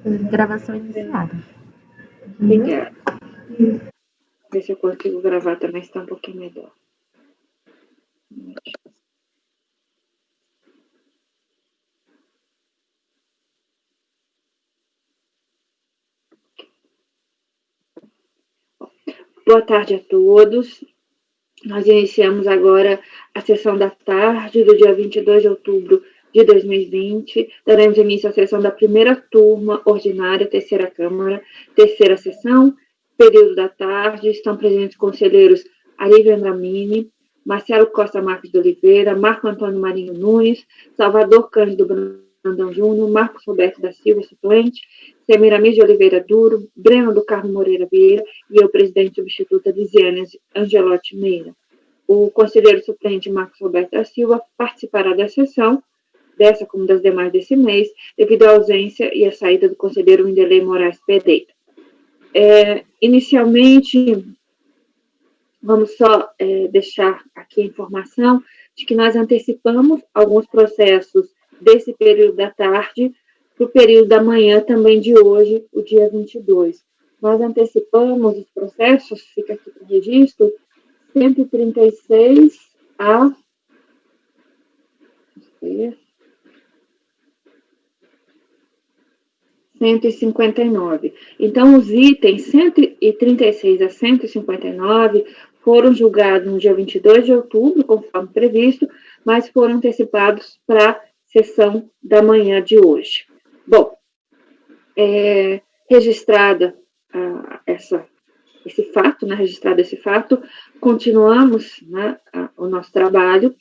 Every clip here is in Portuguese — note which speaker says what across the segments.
Speaker 1: Gravação iniciada.
Speaker 2: Obrigada. Ver se eu consigo gravar também, está um pouquinho melhor. Boa tarde a todos. Nós iniciamos agora a sessão da tarde do dia 22 de outubro de 2020. Daremos início à sessão da primeira turma ordinária, terceira Câmara, terceira sessão, período da tarde. Estão presentes conselheiros Arível Andramini, Marcelo Costa Marques de Oliveira, Marco Antônio Marinho Nunes, Salvador Cândido Brandão Júnior, Marcos Roberto da Silva, suplente, Semiramis de Oliveira Duro, Breno do Carmo Moreira Vieira e eu, presidente substituta, Lisiane Angelotti Meira. O conselheiro suplente Marcos Roberto da Silva participará da sessão, dessa como das demais desse mês, devido à ausência e à saída do conselheiro Winderley Moraes Pereira. Inicialmente, vamos só deixar aqui a informação de que nós antecipamos alguns processos desse período da tarde para o período da manhã também de hoje, o dia 22. Nós antecipamos os processos, fica aqui para o registro, 136 a 159. Então, os itens 136 a 159 foram julgados no dia 22 de outubro, conforme previsto, mas foram antecipados para a sessão da manhã de hoje. Bom, registrada esse fato, né, registrado esse fato, continuamos, né, o nosso trabalho,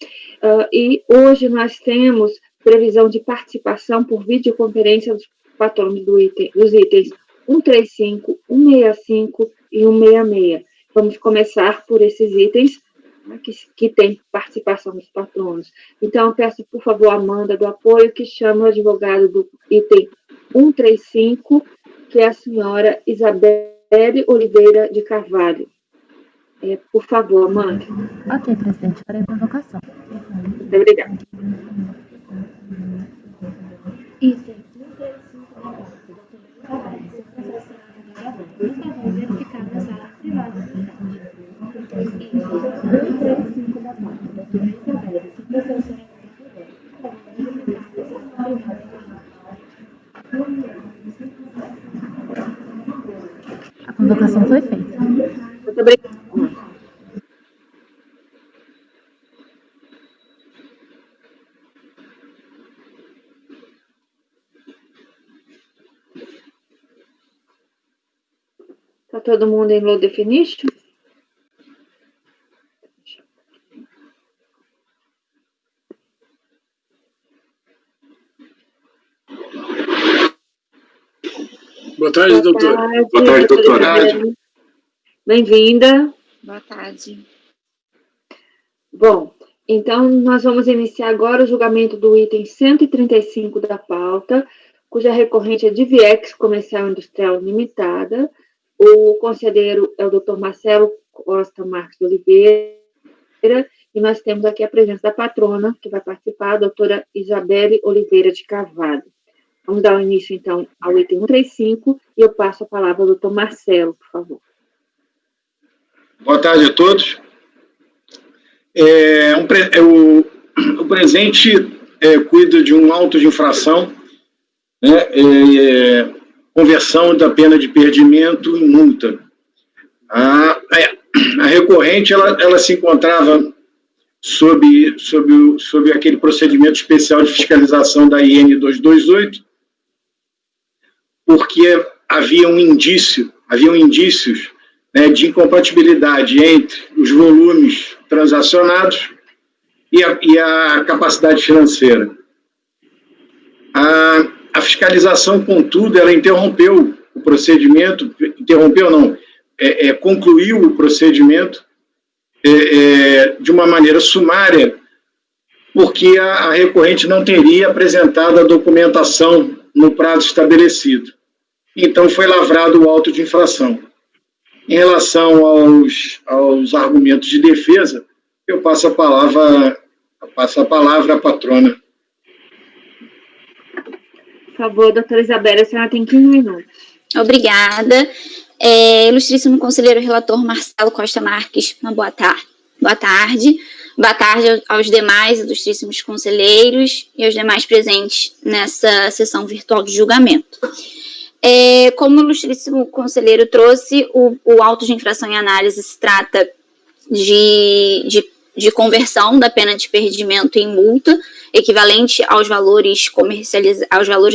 Speaker 2: e hoje nós temos previsão de participação por videoconferência dos patrões dos itens 135, 165 e 166. Vamos começar por esses itens, né, que tem participação dos patronos. Então, eu peço, por favor, a Amanda do apoio, que chama o advogado do item 135, que é a senhora Isabelle Oliveira de Carvalho. Por favor, Amanda.
Speaker 1: Ok, presidente, para a convocação.
Speaker 2: Muito obrigada. Item 135 da pauta. Por favor, verificar na sala privada da cidade. Item 135 da pauta. Doutora Isabelle, se professora
Speaker 1: A convocação foi feita.
Speaker 2: Muito obrigada. Está todo mundo em low definition?
Speaker 3: Boa tarde, doutora.
Speaker 2: Boa tarde, doutora. Bem-vinda.
Speaker 4: Boa tarde.
Speaker 2: Bom, então nós vamos iniciar agora o julgamento do item 135 da pauta, cuja recorrente é Diviex Comercial Industrial Limitada. O conselheiro é o Dr. Marcelo Costa Marques de Oliveira, e nós temos aqui a presença da patrona, que vai participar, a doutora Isabelle Oliveira de Carvalho. Vamos dar o início, então, ao item 135, e eu passo a palavra ao Dr. Marcelo, por favor.
Speaker 3: Boa tarde a todos. O presente cuida de um auto de infração, né, conversão da pena de perdimento em multa. A recorrente ela se encontrava sob aquele procedimento especial de fiscalização da IN 228, porque haviam indícios, né, de incompatibilidade entre os volumes transacionados e a capacidade financeira. A fiscalização, contudo, ela interrompeu o procedimento, concluiu o procedimento de uma maneira sumária, porque a recorrente não teria apresentado a documentação no prazo estabelecido. Então, foi lavrado o auto de infração. Em relação aos argumentos de defesa, eu passo a palavra à patrona.
Speaker 2: favor, doutora Isabela, a senhora tem 15 minutos.
Speaker 4: Obrigada. Ilustríssimo conselheiro relator Marcelo Costa Marques, uma boa tarde. Boa tarde. Boa tarde aos demais ilustríssimos conselheiros e aos demais presentes nessa sessão virtual de julgamento. Como o ilustríssimo conselheiro trouxe, o auto de infração em análise se trata de conversão da pena de perdimento em multa, equivalente aos valores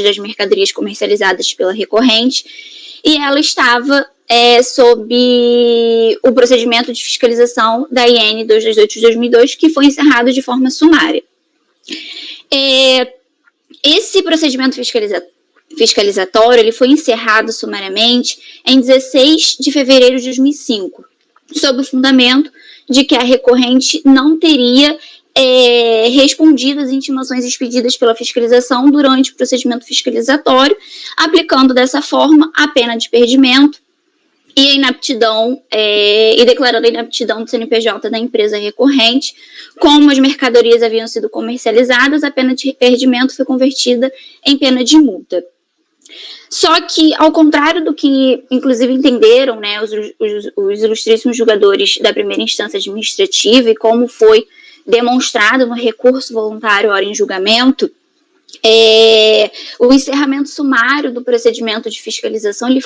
Speaker 4: das mercadorias comercializadas pela recorrente, e ela estava sob o procedimento de fiscalização da IN 228 de 2002, que foi encerrado de forma sumária. Esse procedimento fiscalizatório ele foi encerrado sumariamente em 16 de fevereiro de 2005, sob o fundamento de que a recorrente não teria respondido às intimações expedidas pela fiscalização durante o procedimento fiscalizatório, aplicando dessa forma a pena de perdimento e a inaptidão, e declarando a inaptidão do CNPJ da empresa recorrente. Como as mercadorias haviam sido comercializadas, a pena de perdimento foi convertida em pena de multa. Só que, ao contrário do que, inclusive, entenderam, né, os ilustríssimos julgadores da primeira instância administrativa, e como foi demonstrado no recurso voluntário ora em julgamento, o encerramento sumário do procedimento de fiscalização ele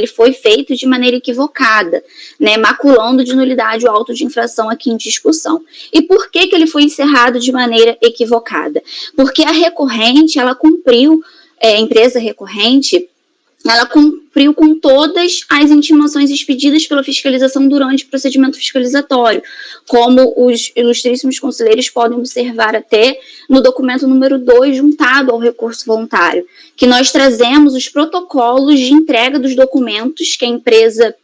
Speaker 4: foi feito de maneira equivocada, né, maculando de nulidade o auto de infração aqui em discussão. E por que ele foi encerrado de maneira equivocada? Porque a recorrente, ela cumpriu, a empresa recorrente, ela cumpriu com todas as intimações expedidas pela fiscalização durante o procedimento fiscalizatório, como os ilustríssimos conselheiros podem observar até no documento número 2, juntado ao recurso voluntário, que nós trazemos os protocolos de entrega dos documentos que a empresa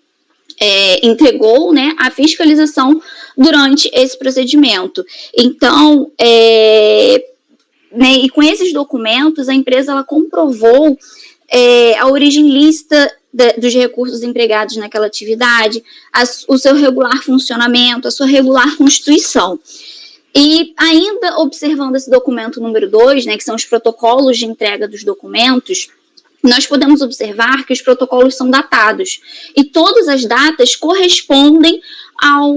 Speaker 4: entregou, né, à fiscalização durante esse procedimento. Então, e com esses documentos, a empresa ela comprovou a origem lícita dos recursos empregados naquela atividade, o seu regular funcionamento, a sua regular constituição. E ainda observando esse documento número 2, né, que são os protocolos de entrega dos documentos, nós podemos observar que os protocolos são datados, e todas as datas correspondem ao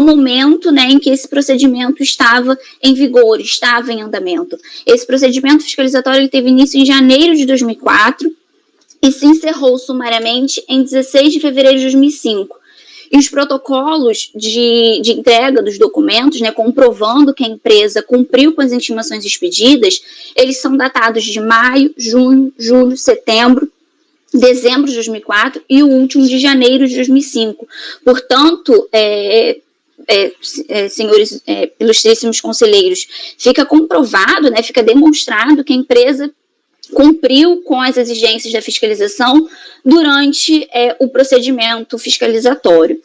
Speaker 4: momento, né, em que esse procedimento estava em vigor, estava em andamento. Esse procedimento fiscalizatório ele teve início em janeiro de 2004 e se encerrou sumariamente em 16 de fevereiro de 2005. E os protocolos de entrega dos documentos, né, comprovando que a empresa cumpriu com as intimações expedidas, eles são datados de maio, junho, julho, setembro, dezembro de 2004 e o último de janeiro de 2005. Portanto, senhores ilustríssimos conselheiros, fica comprovado, né, fica demonstrado que a empresa cumpriu com as exigências da fiscalização durante o procedimento fiscalizatório.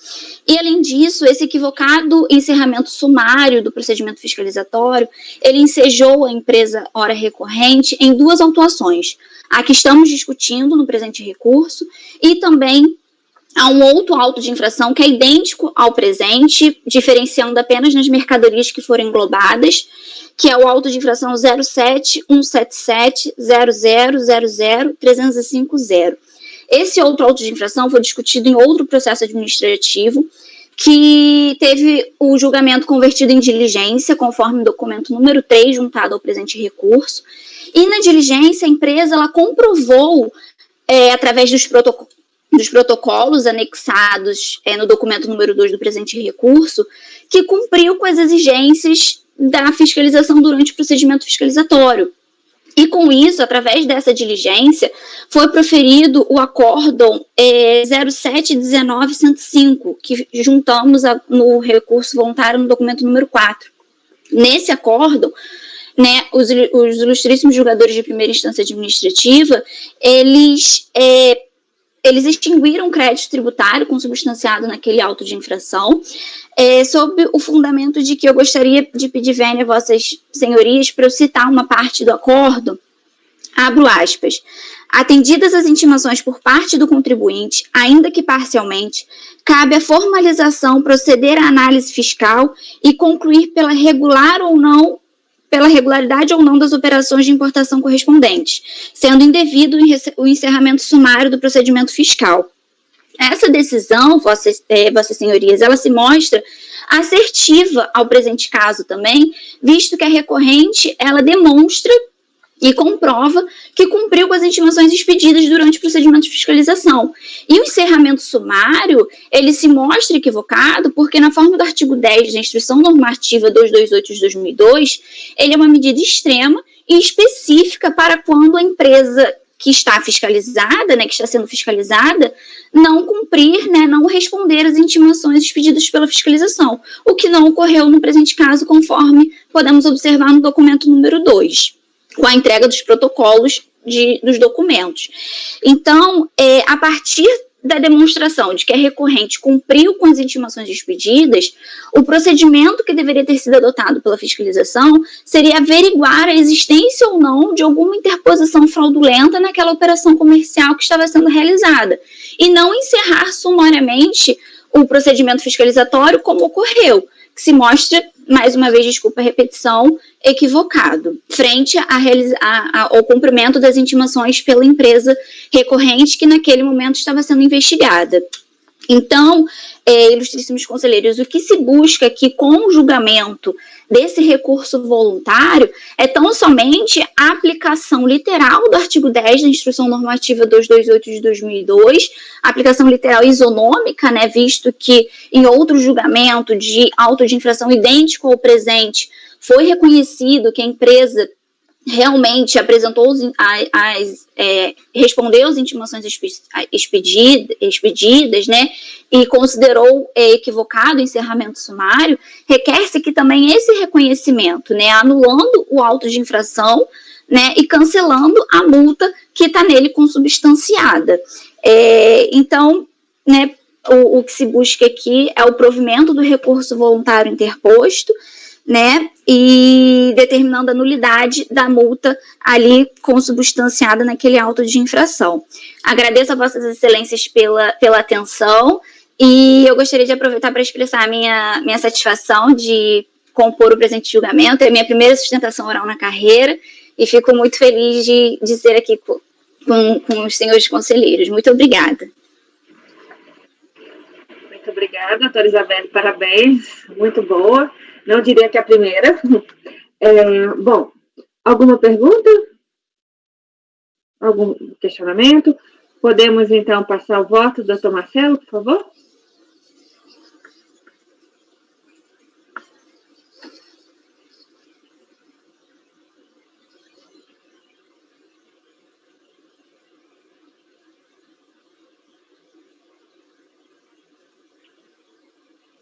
Speaker 4: E, além disso, esse equivocado encerramento sumário do procedimento fiscalizatório, ele ensejou a empresa ora recorrente em duas autuações. A que estamos discutindo no presente recurso e também há um outro auto de infração que é idêntico ao presente, diferenciando apenas nas mercadorias que foram englobadas, que é o auto de infração 07-177-0000-350. Esse outro auto de infração foi discutido em outro processo administrativo, que teve o julgamento convertido em diligência, conforme o documento número 3, juntado ao presente recurso. E na diligência, a empresa ela comprovou, através dos protocolos anexados no documento número 2 do presente recurso, que cumpriu com as exigências da fiscalização durante o procedimento fiscalizatório. E com isso, através dessa diligência, foi proferido o acórdão 07-19-105, que juntamos no recurso voluntário no documento número 4. Nesse acórdão, né, os ilustríssimos julgadores de primeira instância administrativa, eles extinguiram o crédito tributário consubstanciado naquele auto de infração, sob o fundamento de que eu gostaria de pedir vênia a vossas senhorias para eu citar uma parte do acordo. Abro aspas. Atendidas as intimações por parte do contribuinte, ainda que parcialmente, cabe a formalização proceder à análise fiscal e concluir pela regular ou não pela regularidade ou não das operações de importação correspondentes, sendo indevido o encerramento sumário do procedimento fiscal. Essa decisão, vossas senhorias, ela se mostra assertiva ao presente caso também, visto que a recorrente, ela demonstra e comprova que cumpriu com as intimações expedidas durante o procedimento de fiscalização. E o encerramento sumário, ele se mostra equivocado porque, na forma do artigo 10 da Instrução Normativa 228 de 2002, ele é uma medida extrema e específica para quando a empresa que está fiscalizada, né, que está sendo fiscalizada, não cumprir, né, não responder às intimações expedidas pela fiscalização, o que não ocorreu no presente caso, conforme podemos observar no documento número 2. Com a entrega dos protocolos dos documentos. Então, a partir da demonstração de que a recorrente cumpriu com as intimações expedidas, o procedimento que deveria ter sido adotado pela fiscalização seria averiguar a existência ou não de alguma interposição fraudulenta naquela operação comercial que estava sendo realizada, e não encerrar sumariamente o procedimento fiscalizatório como ocorreu, que se mostra, mais uma vez, desculpa a repetição, equivocado, frente ao cumprimento das intimações pela empresa recorrente que naquele momento estava sendo investigada. Então, ilustríssimos conselheiros, o que se busca aqui com o julgamento desse recurso voluntário é tão somente a aplicação literal do artigo 10 da Instrução Normativa 228 de 2002, aplicação literal isonômica, né, visto que em outro julgamento de auto de infração idêntico ao presente foi reconhecido que a empresa realmente apresentou respondeu às intimações expedidas, né, e considerou equivocado o encerramento sumário, requer-se que também esse reconhecimento, né, anulando o auto de infração, né, e cancelando a multa que está nele consubstanciada. Então, né, o que se busca aqui é o provimento do recurso voluntário interposto, né, e determinando a nulidade da multa ali consubstanciada naquele auto de infração. Agradeço a vossas excelências pela atenção e eu gostaria de aproveitar para expressar a minha satisfação de compor o presente julgamento. É a minha primeira sustentação oral na carreira e fico muito feliz de ser aqui com os senhores conselheiros. Muito obrigada.
Speaker 2: Muito obrigada, doutora Isabelle, parabéns, muito boa. Não diria que é a primeira. Bom, alguma pergunta? Algum questionamento? Podemos, então, passar o voto, doutor Marcelo, por favor?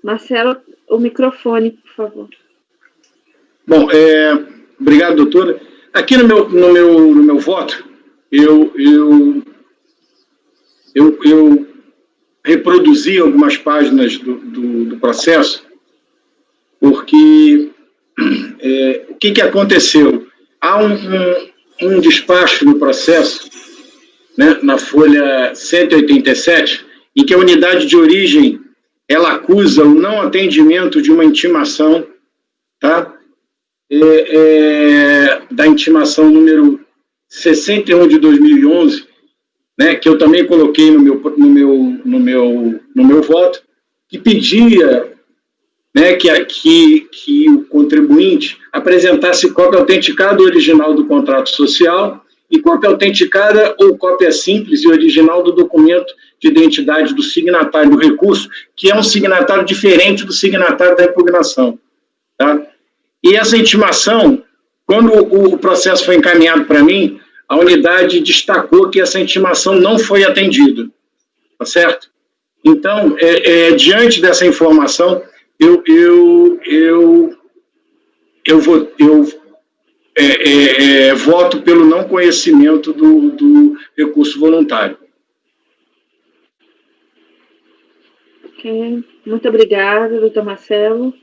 Speaker 2: Marcelo, o microfone, por favor.
Speaker 3: Bom, obrigado, doutora. Aqui no meu voto, eu reproduzi algumas páginas do processo, porque o que aconteceu? Há um despacho no processo, né, na folha 187, em que a unidade de origem ela acusa o não atendimento de uma intimação, tá? Da intimação número 61 de 2011, né, que eu também coloquei no meu voto, que pedia, né, que o contribuinte apresentasse cópia autenticada original do contrato social e cópia autenticada ou cópia simples e original do documento de identidade do signatário do recurso, que é um signatário diferente do signatário da impugnação. Tá? E essa intimação, quando o processo foi encaminhado para mim, a unidade destacou que essa intimação não foi atendida. Tá certo? Então, diante dessa informação, eu voto pelo não conhecimento do recurso voluntário.
Speaker 2: Ok, muito obrigada, doutor Marcelo.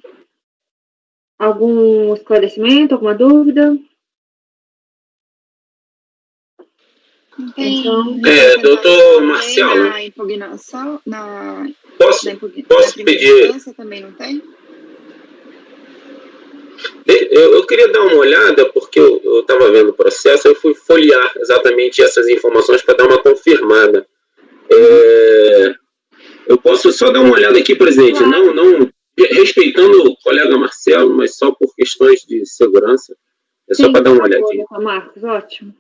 Speaker 2: Algum esclarecimento, alguma dúvida?
Speaker 5: Então,
Speaker 6: doutor Marcelo.
Speaker 5: Na impugnação,
Speaker 6: posso pedir?
Speaker 5: Também não tem?
Speaker 6: Eu queria dar uma olhada, porque eu estava vendo o processo, eu fui folhear exatamente essas informações para dar uma confirmada. Eu posso só dar uma olhada aqui, presidente,
Speaker 2: Claro.
Speaker 6: não respeitando o colega Marcelo, mas só por questões de segurança. É só para dar uma olhadinha.
Speaker 2: Marcos, ótimo.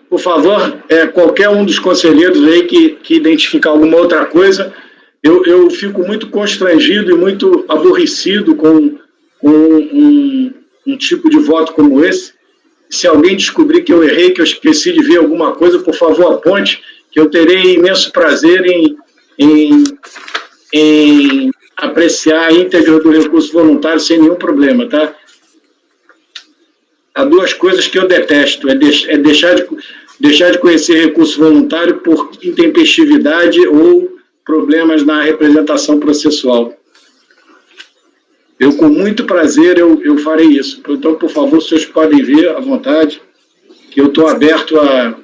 Speaker 3: Por favor, qualquer um dos conselheiros aí que identificar alguma outra coisa, eu fico muito constrangido e muito aborrecido com um tipo de voto como esse. Se alguém descobrir que eu errei, que eu esqueci de ver alguma coisa, por favor, aponte, que eu terei imenso prazer em apreciar a íntegra do recurso voluntário sem nenhum problema, tá? Há duas coisas que eu detesto, é deixar de conhecer recurso voluntário por intempestividade ou problemas na representação processual. Eu, com muito prazer, eu farei isso. Então, por favor, vocês podem ver à vontade, que eu estou aberto a...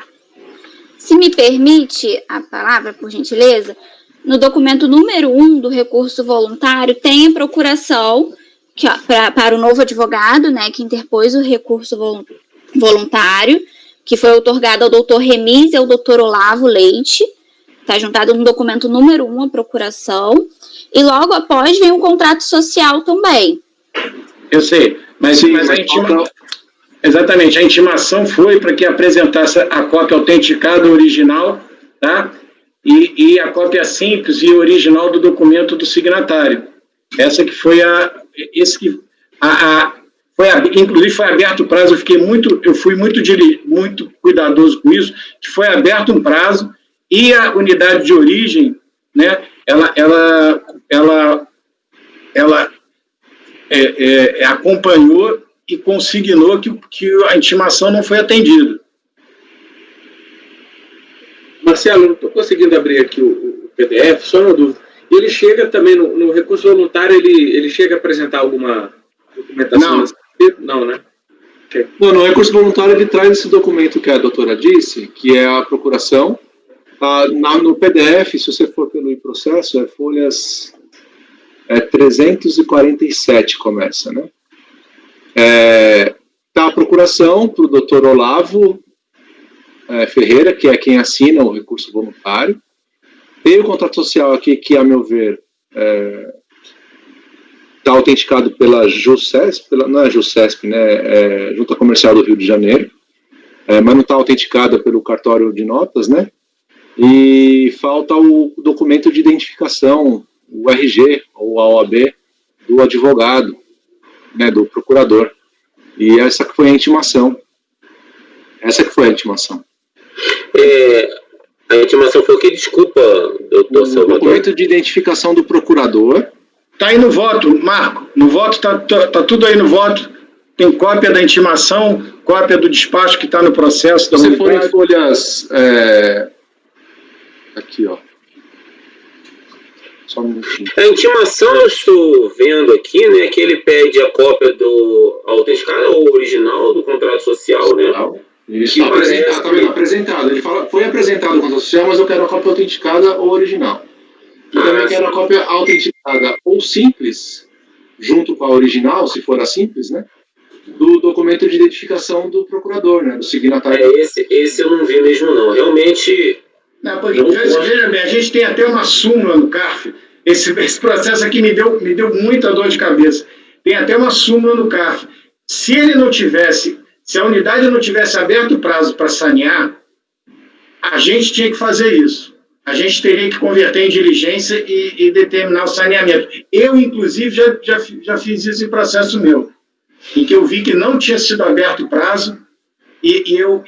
Speaker 4: Se me permite a palavra, por gentileza, no documento número 1 do recurso voluntário tem a procuração para o novo advogado, né, que interpôs o recurso voluntário, que foi outorgado ao doutor Remis e ao doutor Olavo Leite. Está juntado no documento número 1 a procuração. E logo após vem o contrato social também.
Speaker 3: Eu sei, mas a intimação... Exatamente, a intimação foi para que apresentasse a cópia autenticada original, tá? E a cópia simples e original do documento do signatário. Essa que foi inclusive foi aberto o prazo, eu fui muito cuidadoso com isso, que foi aberto um prazo e a unidade de origem, né, ela acompanhou e consignou que a intimação não foi atendida.
Speaker 5: Marcelo, não estou conseguindo abrir aqui o PDF, só uma dúvida. Ele chega também, no recurso voluntário, ele chega a apresentar alguma documentação? Não, né? Okay.
Speaker 7: Não, no recurso voluntário ele traz esse documento que a doutora disse, que é a procuração. No PDF, se você for pelo e-processo, é folhas 347 começa, né? Tá a procuração para o doutor Olavo Ferreira, que é quem assina o recurso voluntário. Tem o contrato social aqui, que, a meu ver, está autenticado pela JUSESP, não é JUSESP, né? Junta Comercial do Rio de Janeiro, mas não está autenticada pelo cartório de notas, né? E falta o documento de identificação, o RG, ou a OAB, do advogado, né, do procurador. E essa que foi a intimação.
Speaker 6: A intimação foi o que? Desculpa, doutor Salvador.
Speaker 7: O documento de identificação do procurador.
Speaker 3: Está aí no voto, Marco. No voto, tá tudo aí no voto. Tem cópia da intimação, cópia do despacho que está no processo.
Speaker 7: Se você for em folhas... Aqui, ó. Só um minutinho.
Speaker 6: A intimação, eu estou vendo aqui, né, que ele pede a cópia do autenticado ou original do contrato social, né?
Speaker 7: Isso, apresentado. Ele fala, foi apresentado o contrato social, mas eu quero a cópia autenticada ou original. Eu também quero a cópia autenticada ou simples, junto com a original, se for a simples, né? Do documento de identificação do procurador, né? Do signatário.
Speaker 6: Esse eu não vi mesmo, não. Realmente...
Speaker 3: Não, porque, veja bem, a gente tem até uma súmula no CARF. Esse processo aqui me deu muita dor de cabeça. Tem até uma súmula no CARF. Se a unidade não tivesse aberto o prazo para sanear, a gente tinha que fazer isso. A gente teria que converter em diligência e determinar o saneamento. Eu, inclusive, já fiz isso em processo meu, em que eu vi que não tinha sido aberto o prazo, e eu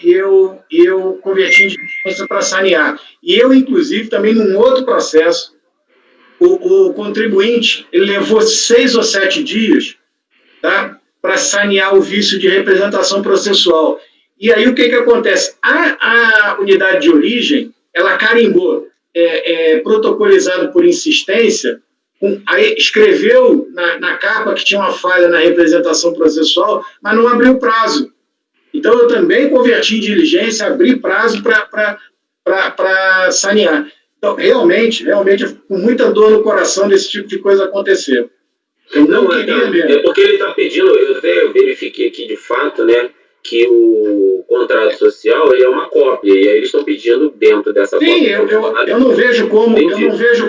Speaker 3: converti em diligência para sanear. E eu, inclusive, também num outro processo, o contribuinte, ele levou 6 ou 7 dias, tá, para sanear o vício de representação processual. E aí o que acontece? A unidade de origem, ela carimbou, protocolizado por insistência, aí escreveu na capa que tinha uma falha na representação processual, mas não abriu o prazo. Então, eu também converti em diligência, abri prazo para sanear. Então, realmente, com muita dor no coração desse tipo de coisa acontecer. Eu não
Speaker 6: Não,
Speaker 3: queria
Speaker 6: é
Speaker 3: mesmo.
Speaker 6: porque ele está pedindo, eu até verifiquei aqui de fato, né, que o contrato social ele é uma cópia, e aí eles estão pedindo dentro dessa
Speaker 3: Sim,
Speaker 6: cópia.
Speaker 3: eu não vejo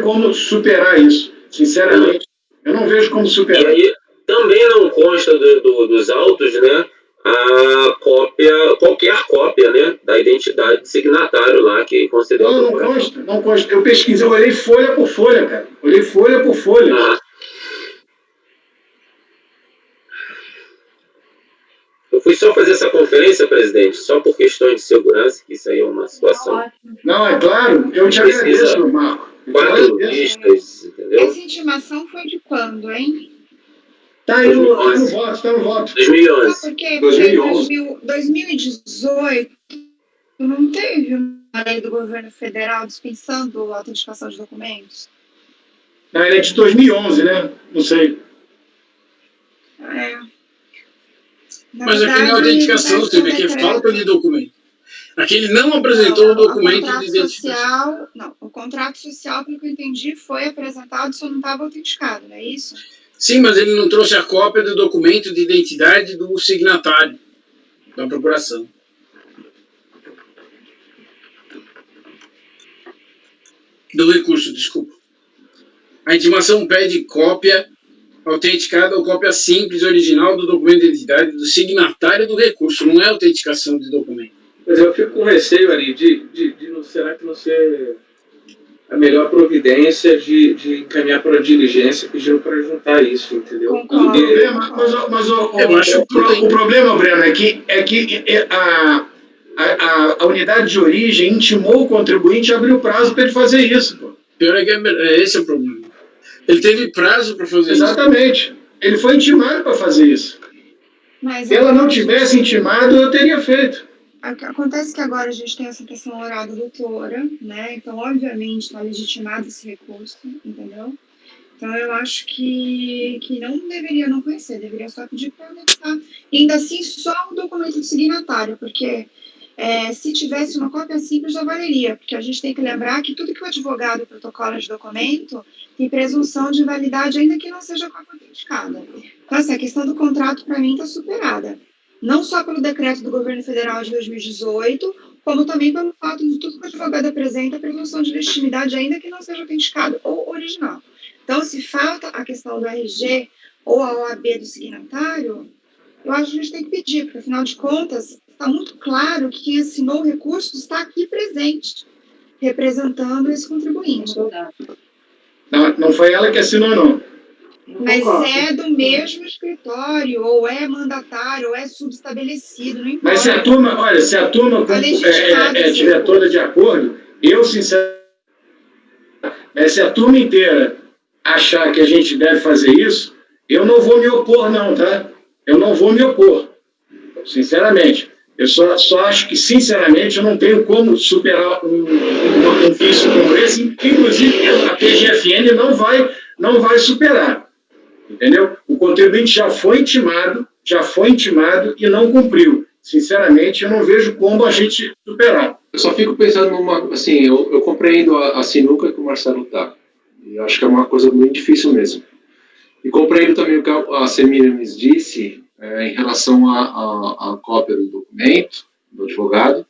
Speaker 3: como superar isso, sinceramente. Eu não vejo como
Speaker 6: E
Speaker 3: superar.
Speaker 6: aí também não consta dos autos, né, a cópia, qualquer cópia, né, da identidade do signatário lá que concedeu a
Speaker 3: Não, não
Speaker 6: procuração.
Speaker 3: consta, não consta. Eu pesquisei, eu olhei folha por folha, cara. Olhei folha por folha.
Speaker 6: Ah, eu fui só fazer essa conferência, presidente, só por questões de segurança, que isso aí é uma situação.
Speaker 3: Não, é claro, eu te agradeço, Marco. Eu te
Speaker 6: 4
Speaker 3: agradeço.
Speaker 6: listas, entendeu?
Speaker 8: Essa intimação foi de quando, hein?
Speaker 3: Tá aí no voto, tá no voto.
Speaker 6: 2011.
Speaker 8: Sabe por quê?
Speaker 3: 2011.
Speaker 8: Porque em 2018 não teve uma lei do governo federal dispensando a autenticação de documentos?
Speaker 3: Não, ele é de 2011, né? Não sei.
Speaker 8: É.
Speaker 9: Mas aqui não é autenticação, você vê que é falta de documento. Aqui ele não apresentou o documento de identificação.
Speaker 8: O contrato social, pelo que eu entendi, foi apresentado, só não estava autenticado, não é isso?
Speaker 9: Sim, mas ele não trouxe a cópia do documento de identidade do signatário da procuração. Do recurso, desculpa. A intimação pede cópia autenticada ou cópia simples original do documento de identidade do signatário do recurso, não é autenticação de documento.
Speaker 5: Mas eu fico com receio ali de não, será que não ser a melhor providência de encaminhar para a diligência pedindo para juntar isso, entendeu?
Speaker 8: Concordo.
Speaker 3: O problema, Breno, é que a unidade de origem intimou o contribuinte e abriu prazo para ele fazer isso. Pô.
Speaker 9: Pior é que esse é o problema. Ele teve prazo para fazer isso.
Speaker 3: Exatamente. Ele foi intimado para fazer isso.
Speaker 8: Mas
Speaker 3: se ela não tivesse intimado, eu teria feito.
Speaker 8: Acontece que agora a gente tem essa questão oral da doutora, né? Então, obviamente, está legitimado esse recurso, entendeu? Então, eu acho que não deveria não conhecer, deveria só pedir para anexar. Ainda assim, só o documento do signatário, porque se tivesse uma cópia simples já valeria, porque a gente tem que lembrar que tudo que o advogado protocola de documento tem presunção de validade, ainda que não seja cópia autenticada. Então, assim, a questão do contrato, para mim, está superada. Não só pelo decreto do governo federal de 2018, como também pelo fato de tudo que o advogado apresenta a presunção de legitimidade, ainda que não seja autenticado ou original. Então, se falta a questão do RG ou a OAB do signatário, eu acho que a gente tem que pedir, porque, afinal de contas, está muito claro que quem assinou o recurso está aqui presente, representando esse contribuinte.
Speaker 3: Não foi ela que assinou, não.
Speaker 8: Mas é do mesmo escritório, ou é mandatário, ou é subestabelecido, não importa.
Speaker 3: Mas se a turma estiver toda de acordo, eu, sinceramente, se a turma inteira achar que a gente deve fazer isso, eu não vou me opor, não, tá? Eu não vou me opor, sinceramente. Eu só acho que, sinceramente, eu não tenho como superar um vício como esse, inclusive a PGFN não vai superar. Entendeu? O contribuinte já foi intimado e não cumpriu. Sinceramente, eu não vejo como a gente superar.
Speaker 7: Eu só fico pensando assim, eu compreendo a sinuca que o Marcelo está. E acho que é uma coisa muito difícil mesmo. E compreendo também o que a Semiramis disse em relação à cópia do documento, do advogado.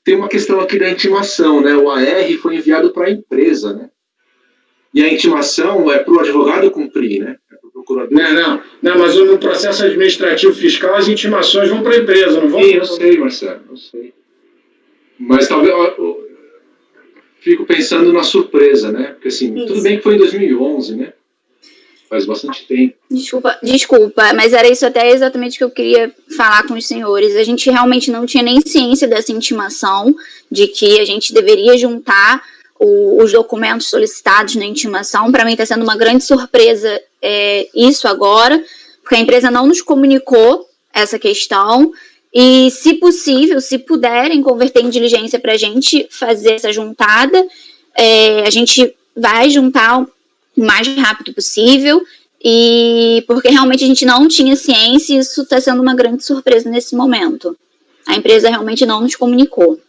Speaker 7: Tem uma questão aqui da intimação, né? O AR foi enviado para a empresa, né? E a intimação é para o advogado cumprir, né? É para o procurador.
Speaker 3: Não, mas no processo administrativo fiscal as intimações vão para a empresa, não vão?
Speaker 7: Sim, eu sei, Marcelo, eu sei. Mas talvez eu fico pensando na surpresa, né? Porque assim, tudo bem que foi em 2011, né? Faz bastante tempo.
Speaker 4: Desculpa, mas era isso até exatamente que eu queria falar com os senhores. A gente realmente não tinha nem ciência dessa intimação, de que a gente deveria juntar os documentos solicitados na intimação. Para mim está sendo uma grande surpresa isso agora, porque a empresa não nos comunicou essa questão. E, se possível, se puderem converter em diligência para a gente fazer essa juntada, a gente vai juntar o mais rápido possível, e porque realmente a gente não tinha ciência e isso está sendo uma grande surpresa nesse momento. A empresa realmente não nos comunicou.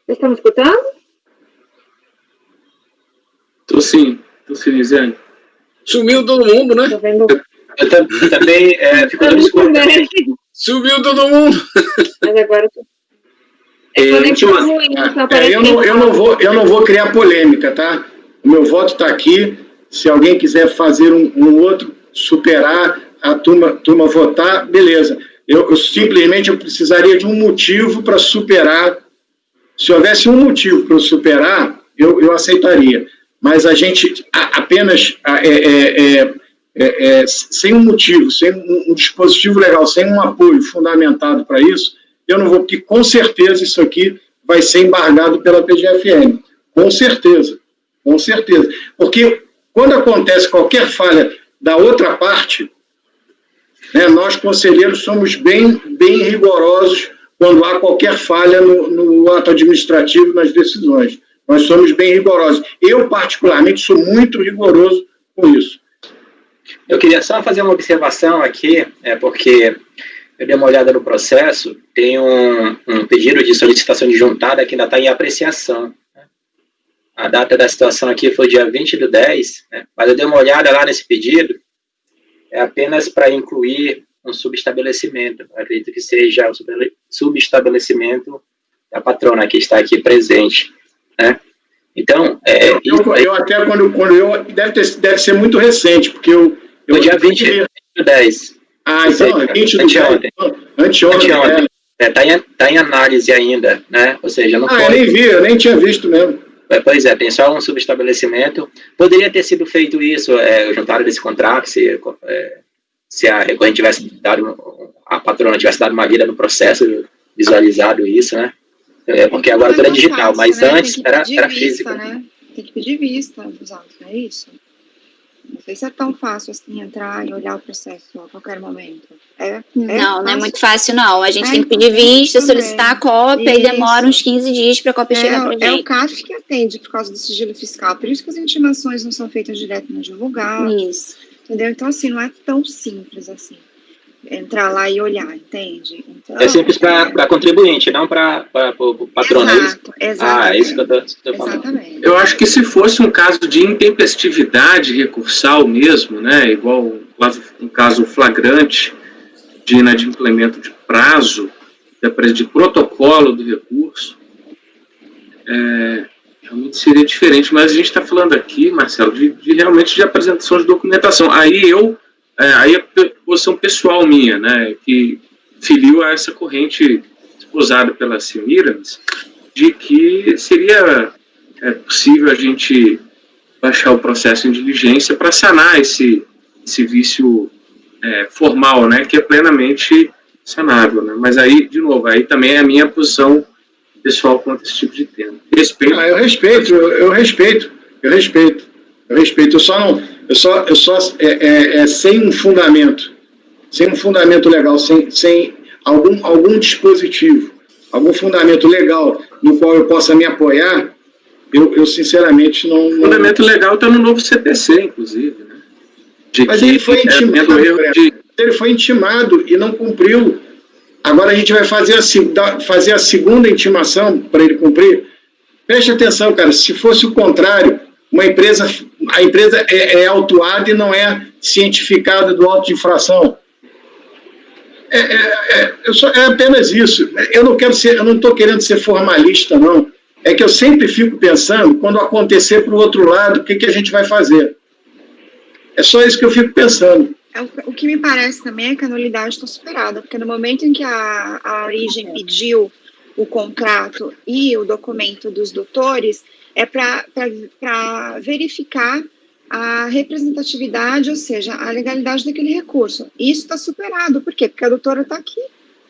Speaker 2: Vocês estão me escutando?
Speaker 5: Tô sim, Lisiane.
Speaker 9: Sumiu todo mundo, né?
Speaker 2: Tô vendo.
Speaker 10: Eu também fico dando desculpa.
Speaker 9: Sumiu todo mundo.
Speaker 2: Mas agora
Speaker 6: última,
Speaker 3: eu não vou criar polêmica, tá? O meu voto está aqui. Se alguém quiser fazer um outro, superar, a turma votar, beleza. Eu simplesmente precisaria de um motivo para superar. Se houvesse um motivo para superar, eu aceitaria. Mas a gente apenas sem um motivo, sem um dispositivo legal, sem um apoio fundamentado para isso, eu não vou, porque com certeza isso aqui vai ser embargado pela PGFN. Com certeza. Porque quando acontece qualquer falha da outra parte, né, nós, conselheiros, somos bem rigorosos quando há qualquer falha no ato administrativo, nas decisões. Nós somos bem rigorosos. Eu, particularmente, sou muito rigoroso com isso.
Speaker 10: Eu queria só fazer uma observação aqui, porque eu dei uma olhada no processo, tem um pedido de solicitação de juntada que ainda está em apreciação. Né? A data da situação aqui foi dia 20/10, né? Mas eu dei uma olhada lá nesse pedido, é apenas para incluir um subestabelecimento. Eu acredito que seja o subestabelecimento da patrona que está aqui presente. Né? Então,
Speaker 3: eu até quando eu deve ser muito recente, porque eu
Speaker 10: dia 20/10.
Speaker 3: Então, anteontem.
Speaker 10: Está em análise ainda, né? Ou seja, não pode.
Speaker 3: Eu nem vi, eu nem tinha visto mesmo.
Speaker 10: Pois é, tem só um subestabelecimento. Poderia ter sido feito isso, juntaram desse contrato, se a recorrente tivesse dado, a patrona tivesse dado uma vida no processo, visualizado isso, né? Porque agora tudo é digital, mas antes era físico.
Speaker 8: Né? Tem que pedir vista dos autos, não é isso? Não sei se é tão fácil assim entrar e olhar o processo a qualquer momento.
Speaker 4: Não é muito fácil, não. A gente tem que pedir vista, solicitar a cópia e demora uns 15 dias para a cópia chegar para a gente.
Speaker 8: É o CAF que atende por causa do sigilo fiscal. Por isso que as intimações não são feitas direto no advogado.
Speaker 4: Isso.
Speaker 8: Entendeu? Então, assim, não é tão simples assim. Entrar lá e olhar, entende? Então,
Speaker 10: é simples para contribuinte, não para o patrono.
Speaker 8: Exato.
Speaker 10: É isso que eu estou falando.
Speaker 8: Exatamente.
Speaker 5: Eu acho que se fosse um caso de intempestividade recursal mesmo, né, igual um caso flagrante de inadimplemento de prazo, de protocolo do recurso, realmente seria diferente. Mas a gente está falando aqui, Marcelo, realmente de apresentação de documentação. Aí é posição pessoal minha, né, que filiu a essa corrente esposada pela Semiramis, de que seria possível a gente baixar o processo em diligência para sanar esse vício formal, né, que é plenamente sanável, né? Mas aí, de novo, aí também é a minha posição pessoal quanto a esse tipo de tema.
Speaker 3: Eu respeito. Eu só sem um fundamento legal, sem algum dispositivo, algum fundamento legal no qual eu possa me apoiar, eu sinceramente não...
Speaker 5: O fundamento legal está no novo CPC, inclusive, né?
Speaker 3: Mas ele foi intimado, ele foi intimado e não cumpriu. Agora a gente vai fazer a segunda intimação para ele cumprir. Preste atenção, cara, se fosse o contrário, a empresa é autuada e não é cientificada do auto de infração. É apenas isso. Eu não estou querendo ser formalista, não. É que eu sempre fico pensando, quando acontecer para o outro lado, o que a gente vai fazer? É só isso que eu fico pensando.
Speaker 8: O que me parece também é que a nulidade está superada, porque no momento em que a origem pediu o contrato e o documento dos doutores, é para verificar a representatividade, ou seja, a legalidade daquele recurso. Isso está superado. Por quê? Porque a doutora está aqui,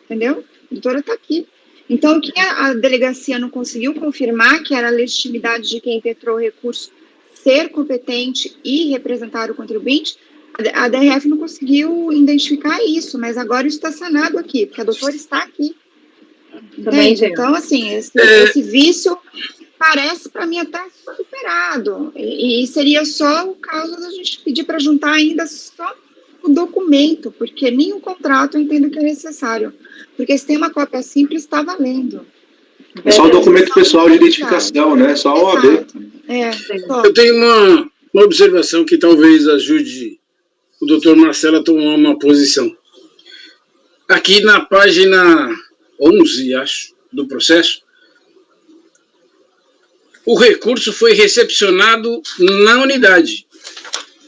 Speaker 8: entendeu? A doutora está aqui. Então, o que a delegacia não conseguiu confirmar, que era a legitimidade de quem impetrou o recurso ser competente e representar o contribuinte, a DRF não conseguiu identificar isso, mas agora isso está sanado aqui, porque a doutora está aqui. Então, assim, esse vício parece para mim até superado, e seria só o caso da gente pedir para juntar ainda só o documento, porque nem o contrato eu entendo que é necessário, porque se tem uma cópia simples, está valendo.
Speaker 7: É só o documento pessoal de identificação, né? Só a OAB.
Speaker 9: Eu tenho uma observação que talvez ajude o doutor Marcelo a tomar uma posição. Aqui na página 11, acho, do processo, o recurso foi recepcionado na unidade.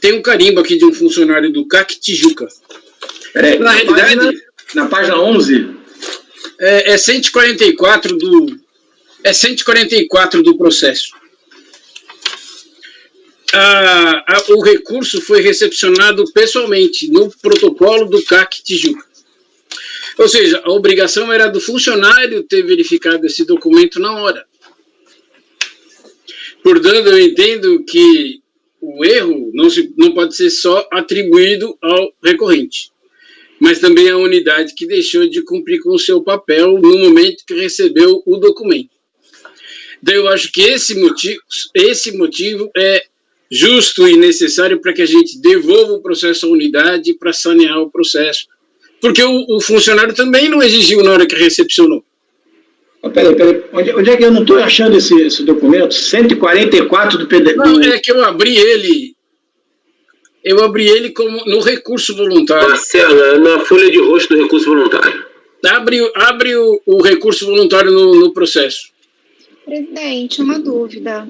Speaker 9: Tem um carimbo aqui de um funcionário do CAC Tijuca.
Speaker 3: Peraí,
Speaker 9: na realidade,
Speaker 3: na página 11?
Speaker 9: É 144 do processo. O recurso foi recepcionado pessoalmente no protocolo do CAC Tijuca. Ou seja, a obrigação era do funcionário ter verificado esse documento na hora. Portanto, eu entendo que o erro não pode ser só atribuído ao recorrente, mas também à unidade que deixou de cumprir com o seu papel no momento que recebeu o documento. Daí eu acho que esse motivo é justo e necessário para que a gente devolva o processo à unidade para sanear o processo, porque o funcionário também não exigiu na hora que recepcionou.
Speaker 3: Peraí, onde é que eu não estou achando esse documento? 144 do PDF.
Speaker 9: Não, é que eu abri ele como no recurso voluntário.
Speaker 6: Marcelo, na folha de rosto do recurso voluntário.
Speaker 9: Abre o recurso voluntário no processo.
Speaker 8: Presidente, uma dúvida.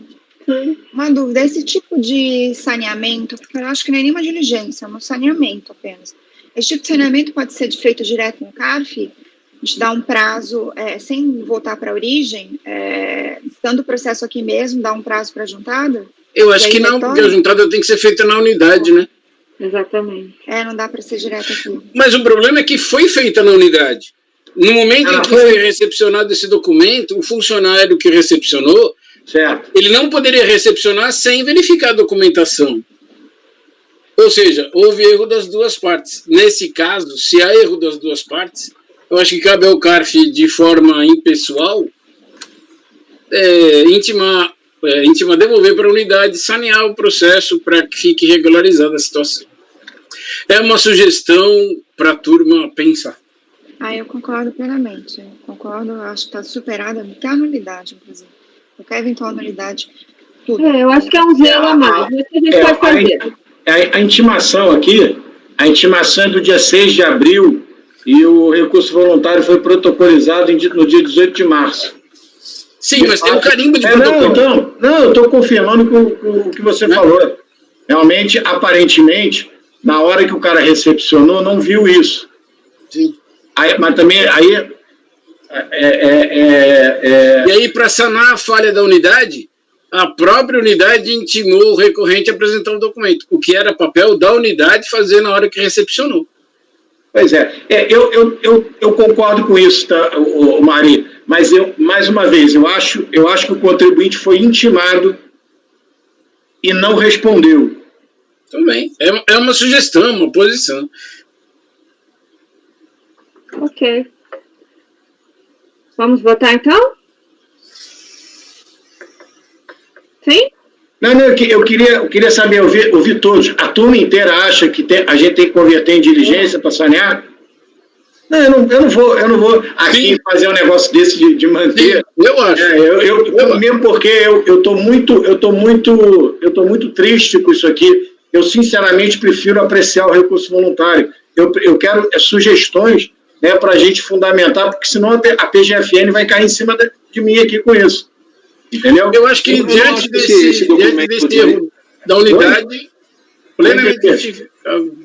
Speaker 8: Esse tipo de saneamento, porque eu acho que não é nenhuma diligência, é um saneamento apenas. Esse tipo de saneamento pode ser feito direto no CARF? A gente dá um prazo, sem voltar para a origem, estando o processo aqui mesmo, dá um prazo para a juntada?
Speaker 9: Eu acho que não, porque a juntada tem que ser feita na unidade, né?
Speaker 2: Exatamente.
Speaker 8: Não dá para ser direto aqui.
Speaker 9: Mas o problema é que foi feita na unidade. No momento em que foi recepcionado esse documento, o funcionário que recepcionou,
Speaker 3: certo,
Speaker 9: ele não poderia recepcionar sem verificar a documentação. Ou seja, houve erro das duas partes. Nesse caso, se há erro das duas partes, eu acho que cabe ao CARF, de forma impessoal, intimar, devolver para a unidade, sanear o processo para que fique regularizada a situação. É uma sugestão para a turma pensar.
Speaker 8: Eu concordo plenamente. Acho que está superada até a nulidade, inclusive. Qualquer eventual nulidade, tudo.
Speaker 2: Eu acho que é um zelo a mais. Mas o que a gente pode fazer?
Speaker 3: A intimação aqui, a intimação é do dia 6 de abril e o recurso voluntário foi protocolizado no dia 18 de março.
Speaker 9: Sim, mas tem um carimbo de protocolo.
Speaker 3: Não, eu estou confirmando o que você falou. Realmente, aparentemente, na hora que o cara recepcionou, não viu isso.
Speaker 9: Sim.
Speaker 3: Mas também,
Speaker 9: E aí, para sanar a falha da unidade, a própria unidade intimou o recorrente a apresentar um documento, o que era papel da unidade fazer na hora que recepcionou.
Speaker 3: Pois eu concordo com isso, tá, Mari, mas mais uma vez, eu acho que o contribuinte foi intimado e não respondeu.
Speaker 9: Também, é uma sugestão, uma posição.
Speaker 2: Ok. Vamos votar, então? Sim?
Speaker 3: Não, eu queria saber, eu vi todos. A turma inteira acha que a gente tem que converter em diligência para sanear? Não, eu não vou aqui fazer um negócio desse de manter.
Speaker 9: Sim, eu acho.
Speaker 3: Mesmo porque eu estou muito triste com isso aqui. Eu, sinceramente, prefiro apreciar o recurso voluntário. Eu quero sugestões, né, para a gente fundamentar, porque senão a PGFN vai cair em cima de mim aqui com isso. Entendeu?
Speaker 9: Eu acho que diante desse erro da unidade, plenamente justificável.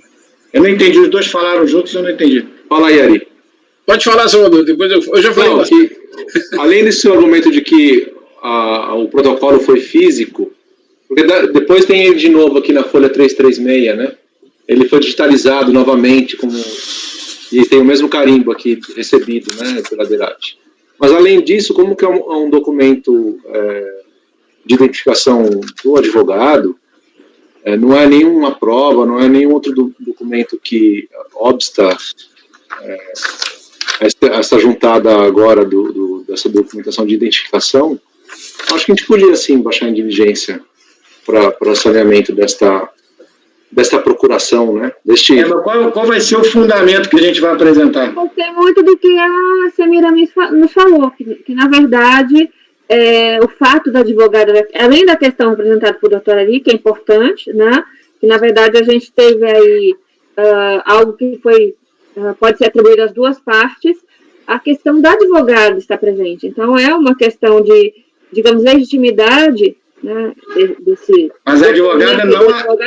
Speaker 3: Eu não entendi, os dois falaram juntos, eu não entendi.
Speaker 7: Fala aí, Ari.
Speaker 9: Pode falar, Salvador, depois eu já falei.
Speaker 7: Além desse seu argumento de que o protocolo foi físico, porque depois tem ele de novo aqui na folha 336, né? Ele foi digitalizado novamente, e tem o mesmo carimbo aqui recebido, né, pela DERAT. Mas, além disso, como que é um documento de identificação do advogado, não é nenhuma prova, não é nenhum outro documento que obsta essa juntada agora dessa documentação de identificação, acho que a gente podia, sim, baixar em diligência para saneamento dessa procuração, né?
Speaker 3: Mas qual vai ser o fundamento que a gente vai apresentar?
Speaker 2: Gostei muito do que a Samira nos falou, que na verdade, o fato da advogada, além da questão apresentada por doutora Ali, que é importante, né? Que na verdade a gente teve aí algo que pode ser atribuído às duas partes, a questão da advogada está presente. Então, é uma questão de, digamos, legitimidade, né,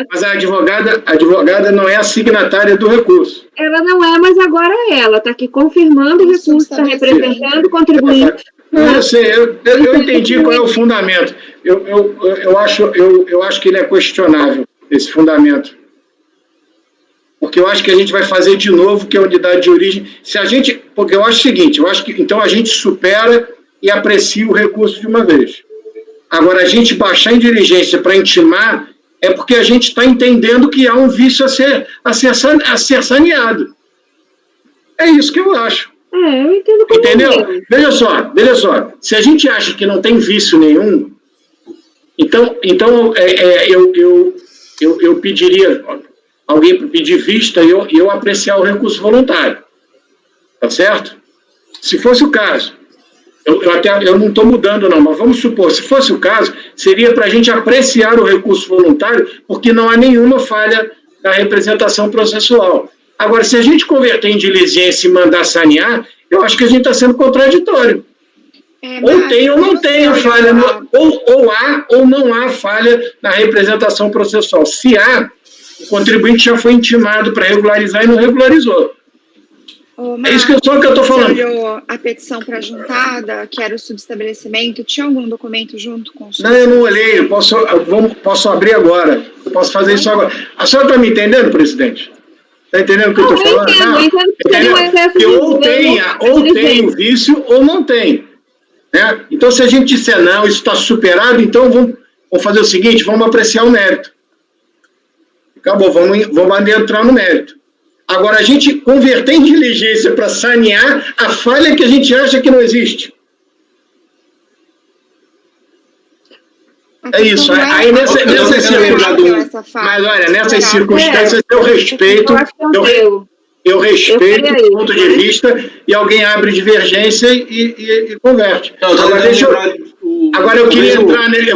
Speaker 3: mas a advogada não é a signatária do recurso.
Speaker 2: Ela não é, mas agora ela está aqui confirmando o recurso, está representando o contribuinte.
Speaker 3: Não, eu sei, eu entendi qual é o fundamento. Eu acho que ele é questionável, esse fundamento. Porque eu acho que a gente vai fazer de novo, que é a unidade de origem. Porque eu acho o seguinte, então a gente supera e aprecia o recurso de uma vez. Agora, a gente baixar em diligência para intimar é porque a gente está entendendo que há um vício a ser saneado. É isso que eu acho.
Speaker 2: Eu entendo como
Speaker 3: entendeu? Veja só. Se a gente acha que não tem vício nenhum, então eu pediria alguém para pedir vista e eu apreciar o recurso voluntário. Tá certo? Se fosse o caso, eu não estou mudando não, mas vamos supor, se fosse o caso, seria para a gente apreciar o recurso voluntário, porque não há nenhuma falha na representação processual. Agora, se a gente converter em diligência e mandar sanear, eu acho que a gente está sendo contraditório. Ou tem ou não tem a falha, ou há ou não há falha na representação processual. Se há, o contribuinte já foi intimado para regularizar e não regularizou. É isso que eu estou falando.
Speaker 8: Você olhou a petição para juntada, que era o subestabelecimento, tinha algum documento junto com o
Speaker 3: Não, eu não olhei, eu posso abrir agora. Eu posso fazer isso agora. A senhora está me entendendo, presidente? Está entendendo o que eu estou falando? Ou tem o vício ou não tem. Né? Então, se a gente disser não, isso está superado, então vamos fazer o seguinte, vamos apreciar o mérito. Acabou, vamos adentrar no mérito. Agora, a gente converter em diligência para sanear a falha que a gente acha que não existe. É isso. Aí nessas circunstâncias eu respeito o ponto de vista e alguém abre divergência e converte. Agora eu queria eu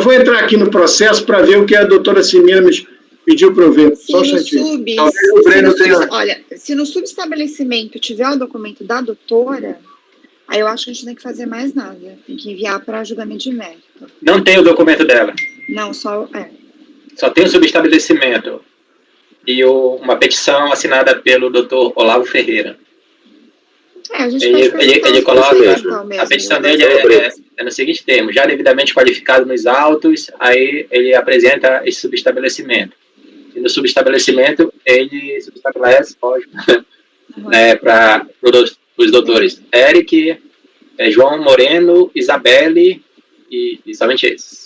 Speaker 3: vou entrar aqui no processo para ver o que a doutora Simira me pediu para eu ver. Só um instantinho.
Speaker 8: Olha, se no subestabelecimento tiver o documento da doutora, aí eu acho que a gente não tem que fazer mais nada. Tem que enviar para julgamento de mérito.
Speaker 10: Não tem o documento dela.
Speaker 8: Não, só
Speaker 10: Só tem o subestabelecimento. E uma petição assinada pelo Dr. Olavo Ferreira.
Speaker 8: A gente
Speaker 10: ele coloca, a petição dele é no seguinte termo: já devidamente qualificado nos autos, aí ele apresenta esse subestabelecimento. E no subestabelecimento, ele subestabelece, lógico, para os doutores Eric, João Moreno, Isabelle e somente esses.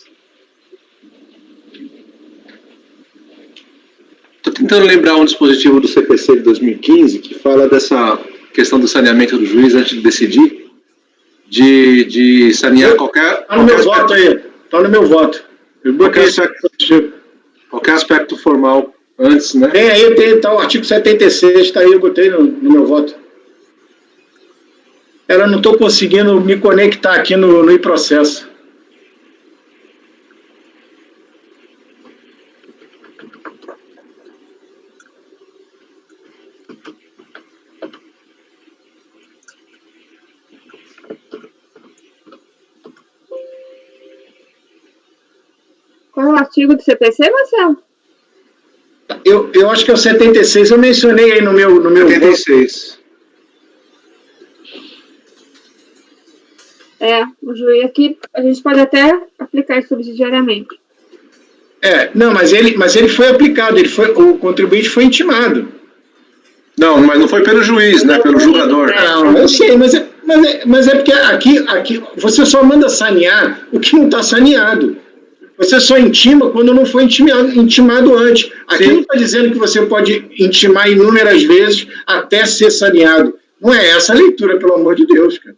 Speaker 7: Estou tentando lembrar um dispositivo do CPC de 2015 que fala dessa questão do saneamento do juiz antes de decidir, de sanear qualquer...
Speaker 3: Está no meu voto aí. Está no meu voto.
Speaker 7: Qualquer aspecto formal antes, né?
Speaker 3: Tá o artigo 76, está aí, eu botei no meu voto. Eu não estou conseguindo me conectar aqui no e-processo.
Speaker 2: Qual é o artigo do CPC, Marcelo?
Speaker 3: Eu acho que é o 76, eu mencionei aí no meu
Speaker 7: 76.
Speaker 2: O juiz aqui, a gente pode até aplicar subsidiariamente.
Speaker 3: Não, mas ele foi aplicado, o contribuinte foi intimado.
Speaker 7: Não, mas não foi pelo juiz, né? Pelo julgador.
Speaker 3: Não, eu sei, mas é porque aqui você só manda sanear o que não está saneado. Você só intima quando não foi intimado antes. Aqui não está dizendo que você pode intimar inúmeras vezes até ser saneado. Não é essa a leitura, pelo amor de Deus, cara.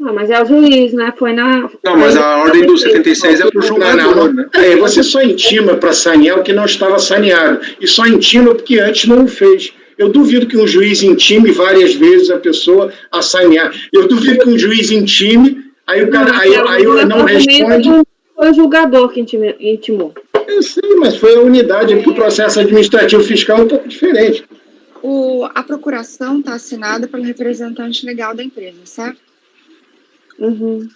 Speaker 2: Não, mas é o juiz, né? Foi na.
Speaker 7: Não, mas a ordem do 76 é para o julgador, né?
Speaker 3: Você só intima para sanear o que não estava saneado. E só intima porque antes não o fez. Eu duvido que um juiz intime várias vezes a pessoa a sanear. Eu duvido que um juiz intime, aí o cara aí não responde.
Speaker 2: Foi o julgador que intimou.
Speaker 3: Eu sei, mas foi a unidade, porque o processo administrativo fiscal é um pouco diferente.
Speaker 8: A procuração está assinada pelo representante legal da empresa, certo?
Speaker 2: Uhum.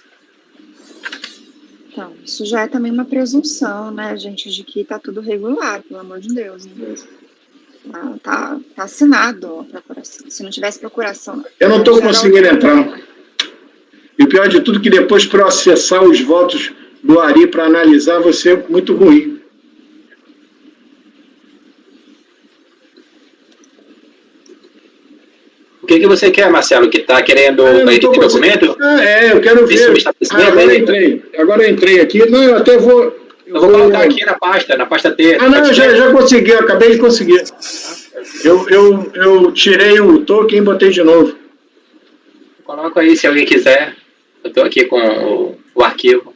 Speaker 8: Então, isso já é também uma presunção, né, gente, de que está tudo regular, pelo amor de Deus. Né? Tá assinado a procuração. Se não tivesse procuração...
Speaker 3: Eu não estou conseguindo entrar. E o pior de tudo é que depois para eu acessar os votos do Ari para analisar vai ser muito ruim.
Speaker 10: O que você quer, Marcelo? Que está querendo esse documento?
Speaker 3: Eu quero ver. Agora eu entrei aqui. Não, eu até vou...
Speaker 10: Eu vou colocar aqui na pasta T.
Speaker 3: Ah, não, já consegui, eu acabei de conseguir. Eu tirei o token e botei de novo.
Speaker 10: Coloca aí se alguém quiser. Eu estou aqui com o arquivo.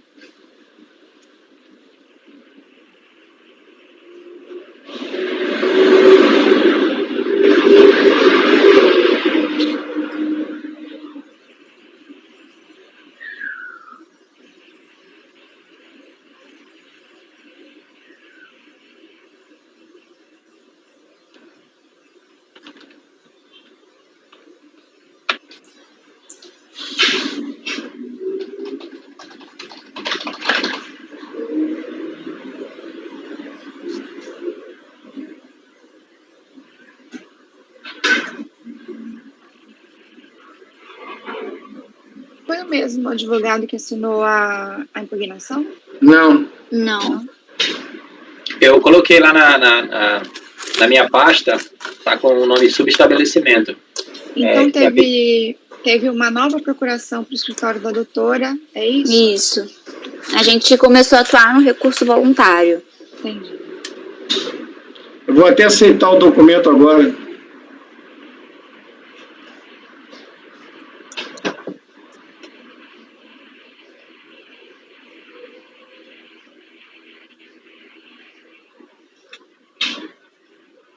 Speaker 8: Foi o mesmo advogado que assinou a impugnação?
Speaker 3: Não.
Speaker 4: Não.
Speaker 10: Eu coloquei lá na minha pasta, tá com o nome subestabelecimento.
Speaker 8: Então teve uma nova procuração para o escritório da doutora, é isso?
Speaker 4: Isso. A gente começou a atuar no recurso voluntário.
Speaker 8: Entendi.
Speaker 3: Eu vou até aceitar o documento agora.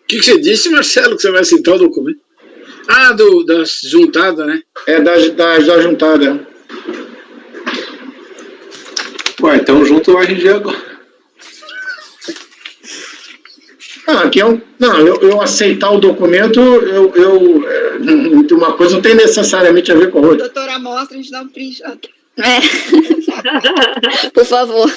Speaker 9: O que você disse, Marcelo, que você vai aceitar o documento? Ah, das juntadas, né?
Speaker 3: É da juntada.
Speaker 7: Ué, então junto o RG agora.
Speaker 3: Aqui eu aceitar o documento, uma coisa não tem necessariamente a ver com a outra.
Speaker 8: Doutora, mostra, a gente dá um print.
Speaker 4: Por favor.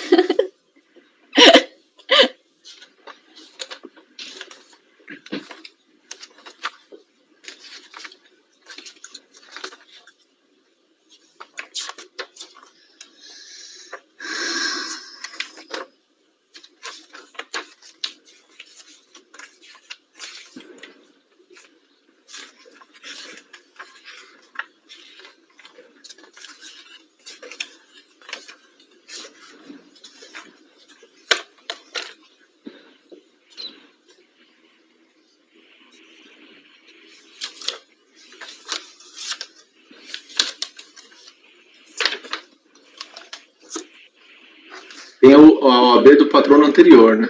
Speaker 7: Tem a OAB do patrono anterior, né?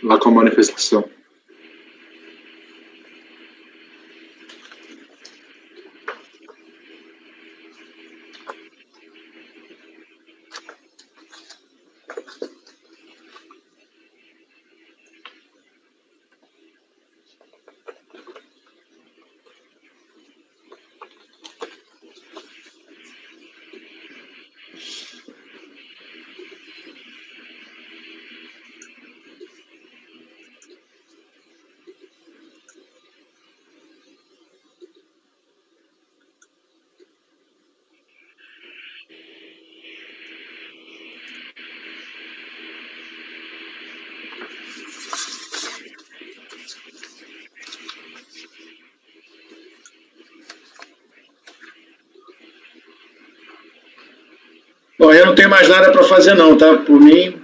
Speaker 7: Lá com a manifestação.
Speaker 3: Bom, eu não tenho mais nada para fazer não, tá? Por mim...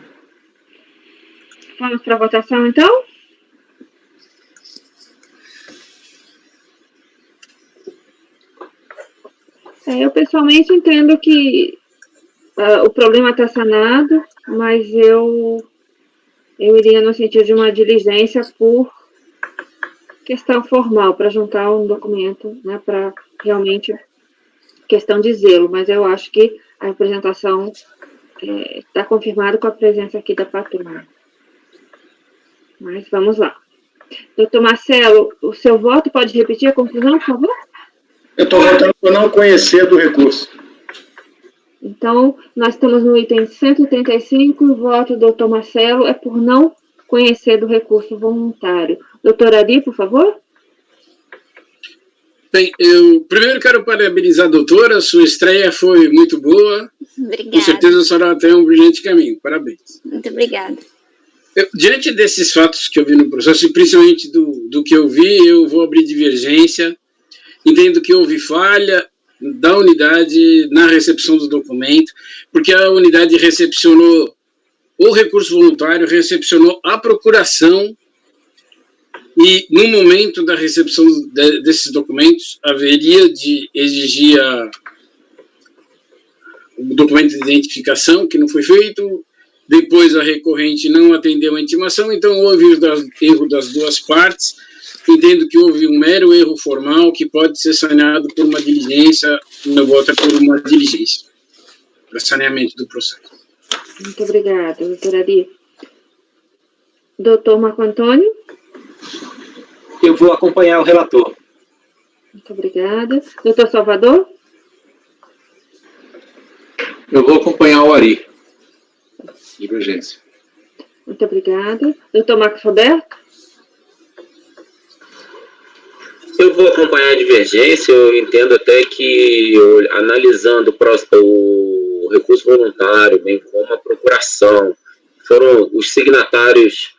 Speaker 2: Vamos para a votação, então? Eu pessoalmente entendo que o problema está sanado, mas eu iria no sentido de uma diligência por questão formal, para juntar um documento, né, para realmente questão de zelo, mas eu acho que a representação está confirmada com a presença aqui da patrona. Mas vamos lá. Doutor Marcelo, o seu voto, pode repetir a conclusão, por favor?
Speaker 3: Eu estou votando por não conhecer do recurso.
Speaker 2: Então, nós estamos no item 135, e o voto do doutor Marcelo é por não conhecer do recurso voluntário. Doutor Ari, por favor?
Speaker 9: Bem, eu primeiro quero parabenizar a doutora, sua estreia foi muito boa.
Speaker 4: Obrigada.
Speaker 9: Com certeza a senhora tem um brilhante caminho, parabéns.
Speaker 4: Muito obrigada.
Speaker 9: Diante desses fatos que eu vi no processo, e principalmente do que eu vi, eu vou abrir divergência. Entendo que houve falha da unidade na recepção do documento, porque a unidade recepcionou o recurso voluntário, recepcionou a procuração, e no momento da recepção desses documentos, haveria de exigir o documento de identificação, que não foi feito, depois a recorrente não atendeu a intimação, então houve erro das duas partes. Entendo que houve um mero erro formal que pode ser saneado por uma diligência, meu voto é por uma diligência, para saneamento do processo.
Speaker 2: Muito obrigada, doutora Ari. Doutor Marco Antônio?
Speaker 10: Eu vou acompanhar o relator.
Speaker 2: Muito obrigada. Doutor Salvador?
Speaker 7: Eu vou acompanhar o Ari. Divergência.
Speaker 2: Muito obrigada. Doutor Marcos Roberto?
Speaker 6: Eu vou acompanhar a divergência, eu entendo até que, analisando o recurso voluntário, bem como a procuração, foram os signatários,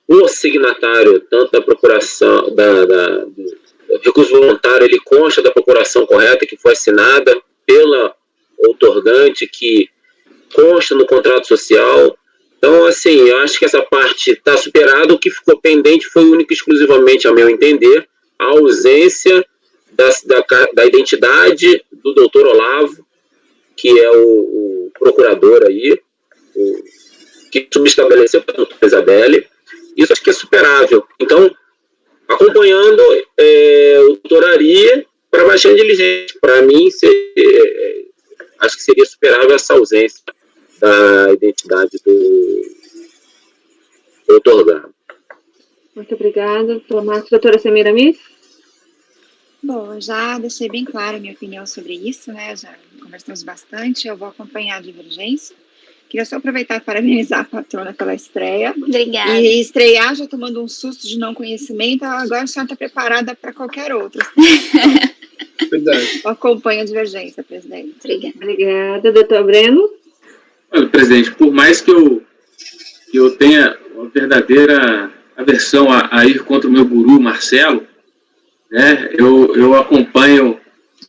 Speaker 6: o signatário, tanto da procuração, do recurso voluntário, ele consta da procuração correta que foi assinada pela outorgante, que consta no contrato social. Então, assim, eu acho que essa parte está superada. O que ficou pendente foi único e exclusivamente, a meu entender, a ausência da identidade do doutor Olavo, que é o procurador aí, que subestabeleceu para a doutora Isabelle. Isso acho que é superável. Então, acompanhando o doutor Ari para baixar a diligência. Para mim, acho que seria superável essa ausência da identidade do outorgado.
Speaker 2: Muito obrigada, doutor Marcos. Doutora Semiramis?
Speaker 8: Bom, já deixei bem clara a minha opinião sobre isso, né? Já conversamos bastante, eu vou acompanhar a divergência. Queria só aproveitar e parabenizar a patrona pela estreia.
Speaker 4: Obrigada.
Speaker 8: E estrear já tomando um susto de não conhecimento, agora a senhora está preparada para qualquer outra.
Speaker 9: Verdade.
Speaker 8: Eu acompanho a divergência, presidente.
Speaker 4: Obrigada.
Speaker 2: Obrigada. Doutor Breno?
Speaker 5: Olha, presidente, por mais que eu tenha uma verdadeira aversão a ir contra o meu guru, Marcelo, né, eu acompanho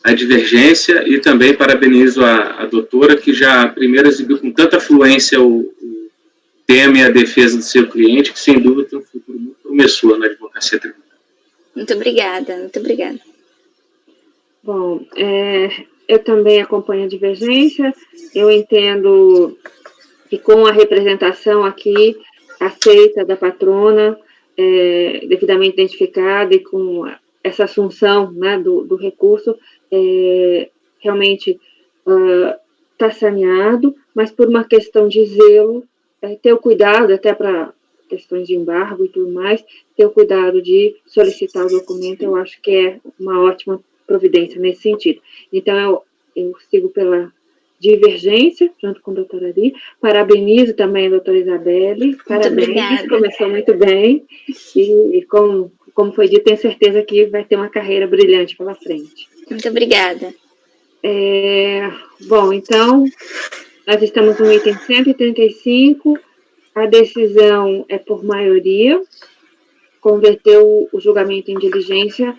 Speaker 5: a divergência e também parabenizo a doutora, que já primeiro exibiu com tanta fluência o tema e a defesa do seu cliente, que sem dúvida tem um futuro muito promissor na advocacia tributária.
Speaker 4: Muito obrigada, muito obrigada.
Speaker 2: Bom, eu também acompanho a divergência. Eu entendo que com a representação aqui aceita da patrona, devidamente identificada e com essa assunção, né, do recurso, realmente está saneado, mas por uma questão de zelo, ter o cuidado, até para questões de embargo e tudo mais, ter o cuidado de solicitar o documento, eu acho que é uma ótima providência nesse sentido. Então, eu sigo pela divergência, junto com a doutora Ari. Parabenizo também a doutora Isabelle. Parabéns,
Speaker 4: obrigada.
Speaker 2: Começou muito bem. E como foi dito, tenho certeza que vai ter uma carreira brilhante pela frente.
Speaker 4: Muito obrigada.
Speaker 2: Bom, então, nós estamos no item 135. A decisão é por maioria. Converteu o julgamento em diligência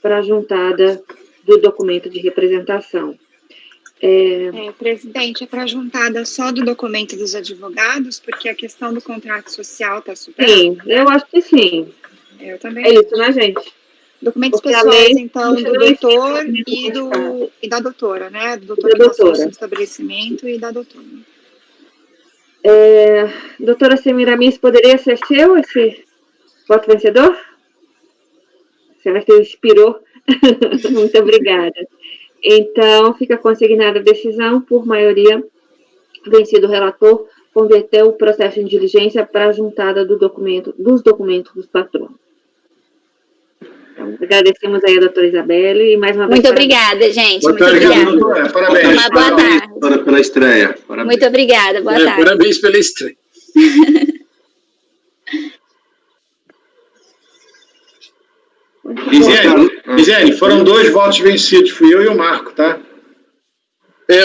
Speaker 2: para a juntada do documento de representação.
Speaker 8: Presidente, é para a juntada só do documento dos advogados, porque a questão do contrato social está superada?
Speaker 2: Sim, eu acho que sim.
Speaker 8: Eu também.
Speaker 2: É isso, né, gente?
Speaker 8: Documentos
Speaker 2: Porque a
Speaker 8: pessoais,
Speaker 2: lei
Speaker 8: então, do
Speaker 2: não
Speaker 8: doutor
Speaker 2: existe
Speaker 8: e da doutora, né? Do doutor
Speaker 2: Da
Speaker 8: que está
Speaker 2: doutora.
Speaker 8: no estabelecimento e da doutora.
Speaker 2: Doutora Semiramis, poderia ser seu esse voto vencedor? A senhora que inspirou. Muito obrigada. Então, fica consignada a decisão por maioria vencido o relator, converteu o processo em diligência para a juntada dos documentos dos patrões. Então, agradecemos aí a doutora Isabelle e mais uma vez.
Speaker 4: Muito obrigada, gente.
Speaker 7: Boa
Speaker 4: Muito
Speaker 7: tarde,
Speaker 4: obrigada.
Speaker 7: doutora. Parabéns.
Speaker 4: Uma boa
Speaker 7: Parabéns,
Speaker 4: tarde.
Speaker 7: doutora, pela estreia. Parabéns.
Speaker 4: Muito obrigada. Boa tarde.
Speaker 9: Parabéns pela estreia.
Speaker 3: Gisele, foram 2 votos vencidos, fui eu e o Marco, tá?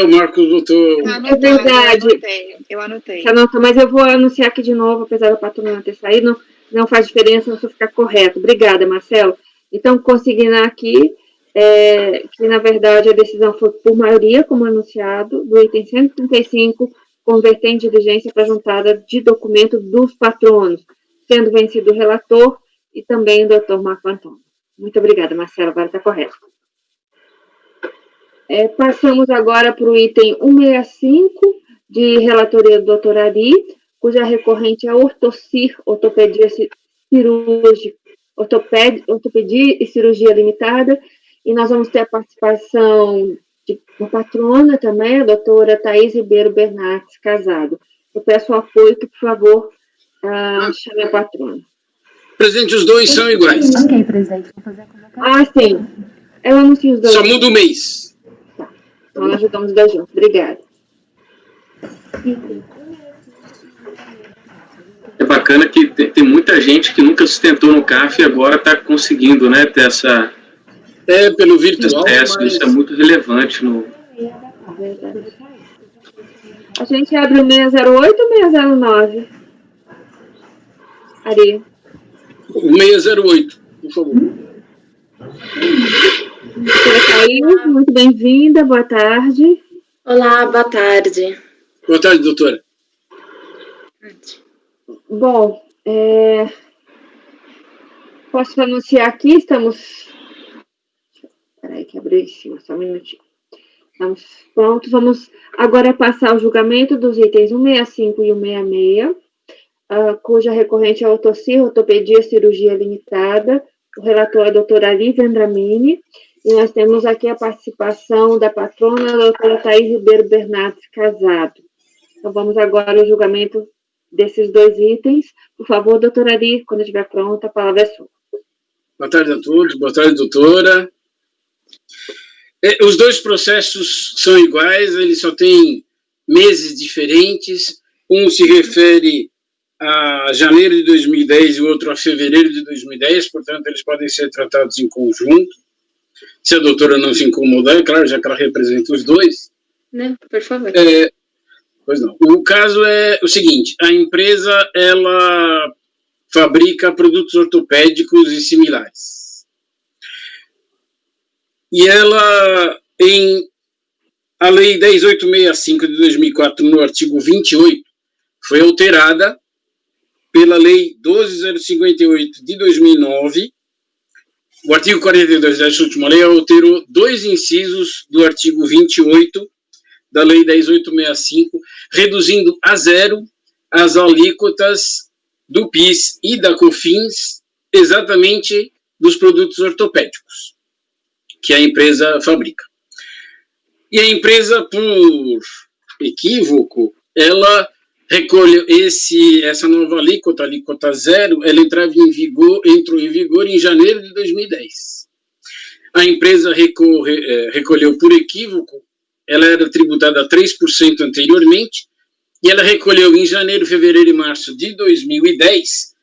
Speaker 9: O Marcos votou.
Speaker 2: É verdade.
Speaker 8: Eu anotei.
Speaker 2: Mas eu vou anunciar aqui de novo, apesar da patrona não ter saído, não faz diferença, não ficar correto. Obrigada, Marcelo. Então, consignar aqui que, na verdade, a decisão foi por maioria, como anunciado, do item 135, converter em diligência para a juntada de documento dos patronos, sendo vencido o relator e também o doutor Marco Antônio. Muito obrigada, Marcelo, agora está correto. Passamos agora para o item 165, de relatoria do doutor Ari, cuja recorrente é Ortocir, Ortopedia e Cirurgia Limitada, e nós vamos ter a participação de uma patrona também, a doutora Thaís Ribeiro Bernardes Casado. Eu peço o apoio que, por favor, chame a patrona.
Speaker 9: Presidente, os dois são iguais.
Speaker 1: Ok, presidente. Vou fazer a convocação.
Speaker 2: Sim. Eu anuncio os dois.
Speaker 9: Só muda o mês.
Speaker 2: Tá. Então, nós ajudamos os dois juntos. Obrigada.
Speaker 5: É bacana que tem muita gente que nunca sustentou no CAF e agora está conseguindo, né, ter essa...
Speaker 9: pelo virtual,
Speaker 5: acesso,
Speaker 9: mas...
Speaker 5: isso é muito relevante no...
Speaker 2: A gente abre o 608 ou 609? Ari.
Speaker 9: O 608, por favor.
Speaker 2: Doutora Thaís, muito bem-vinda, boa tarde.
Speaker 11: Olá, boa tarde.
Speaker 9: Boa tarde, doutora.
Speaker 2: Bom, posso anunciar aqui, estamos... Peraí que abriu em cima, só um minutinho. Estamos prontos, vamos agora passar o julgamento dos itens 165 e 166, cuja recorrente é a Ortocir, Ortopedia Cirurgia Limitada, o relator é a doutora Ari Vendramini, e nós temos aqui a participação da patrona, a doutora Thaís Ribeiro Bernardes Casado. Então, vamos agora ao julgamento desses 2 itens. Por favor, doutora Ari, quando estiver pronta, a palavra é sua.
Speaker 9: Boa tarde a todos, boa tarde, doutora. Os 2 processos são iguais, eles só têm meses diferentes. Um se refere a janeiro de 2010 e o outro a fevereiro de 2010, portanto, eles podem ser tratados em conjunto. Se a doutora não se incomodar, é claro, já que ela representa os 2.
Speaker 11: Não, por favor.
Speaker 9: Pois não. O caso é o seguinte, a empresa, ela fabrica produtos ortopédicos e similares. E ela, a Lei 10.865 de 2004, no artigo 28, foi alterada pela Lei 12.058 de 2009. O artigo 42 dessa última lei alterou 2 incisos do artigo 28 da Lei 10.865, reduzindo a 0 as alíquotas do PIS e da COFINS, exatamente dos produtos ortopédicos que a empresa fabrica. E a empresa, por equívoco, ela recolheu essa nova alíquota, alíquota 0, ela entrou em vigor em janeiro de 2010. A empresa recolheu por equívoco, ela era tributada a 3% anteriormente, e ela recolheu em janeiro, fevereiro e março de 2010,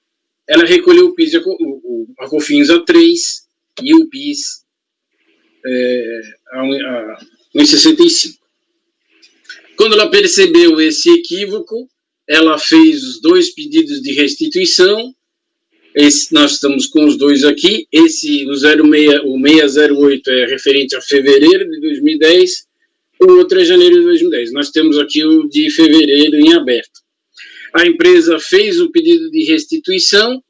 Speaker 9: ela recolheu o PIS e a COFINS a 3% e o PIS a 1,65%. Quando ela percebeu esse equívoco, ela fez os 2 pedidos de restituição. Nós estamos com os 2 aqui. O 608 é referente a fevereiro de 2010, o outro é janeiro de 2010. Nós temos aqui o de fevereiro em aberto. A empresa fez o pedido de restituição,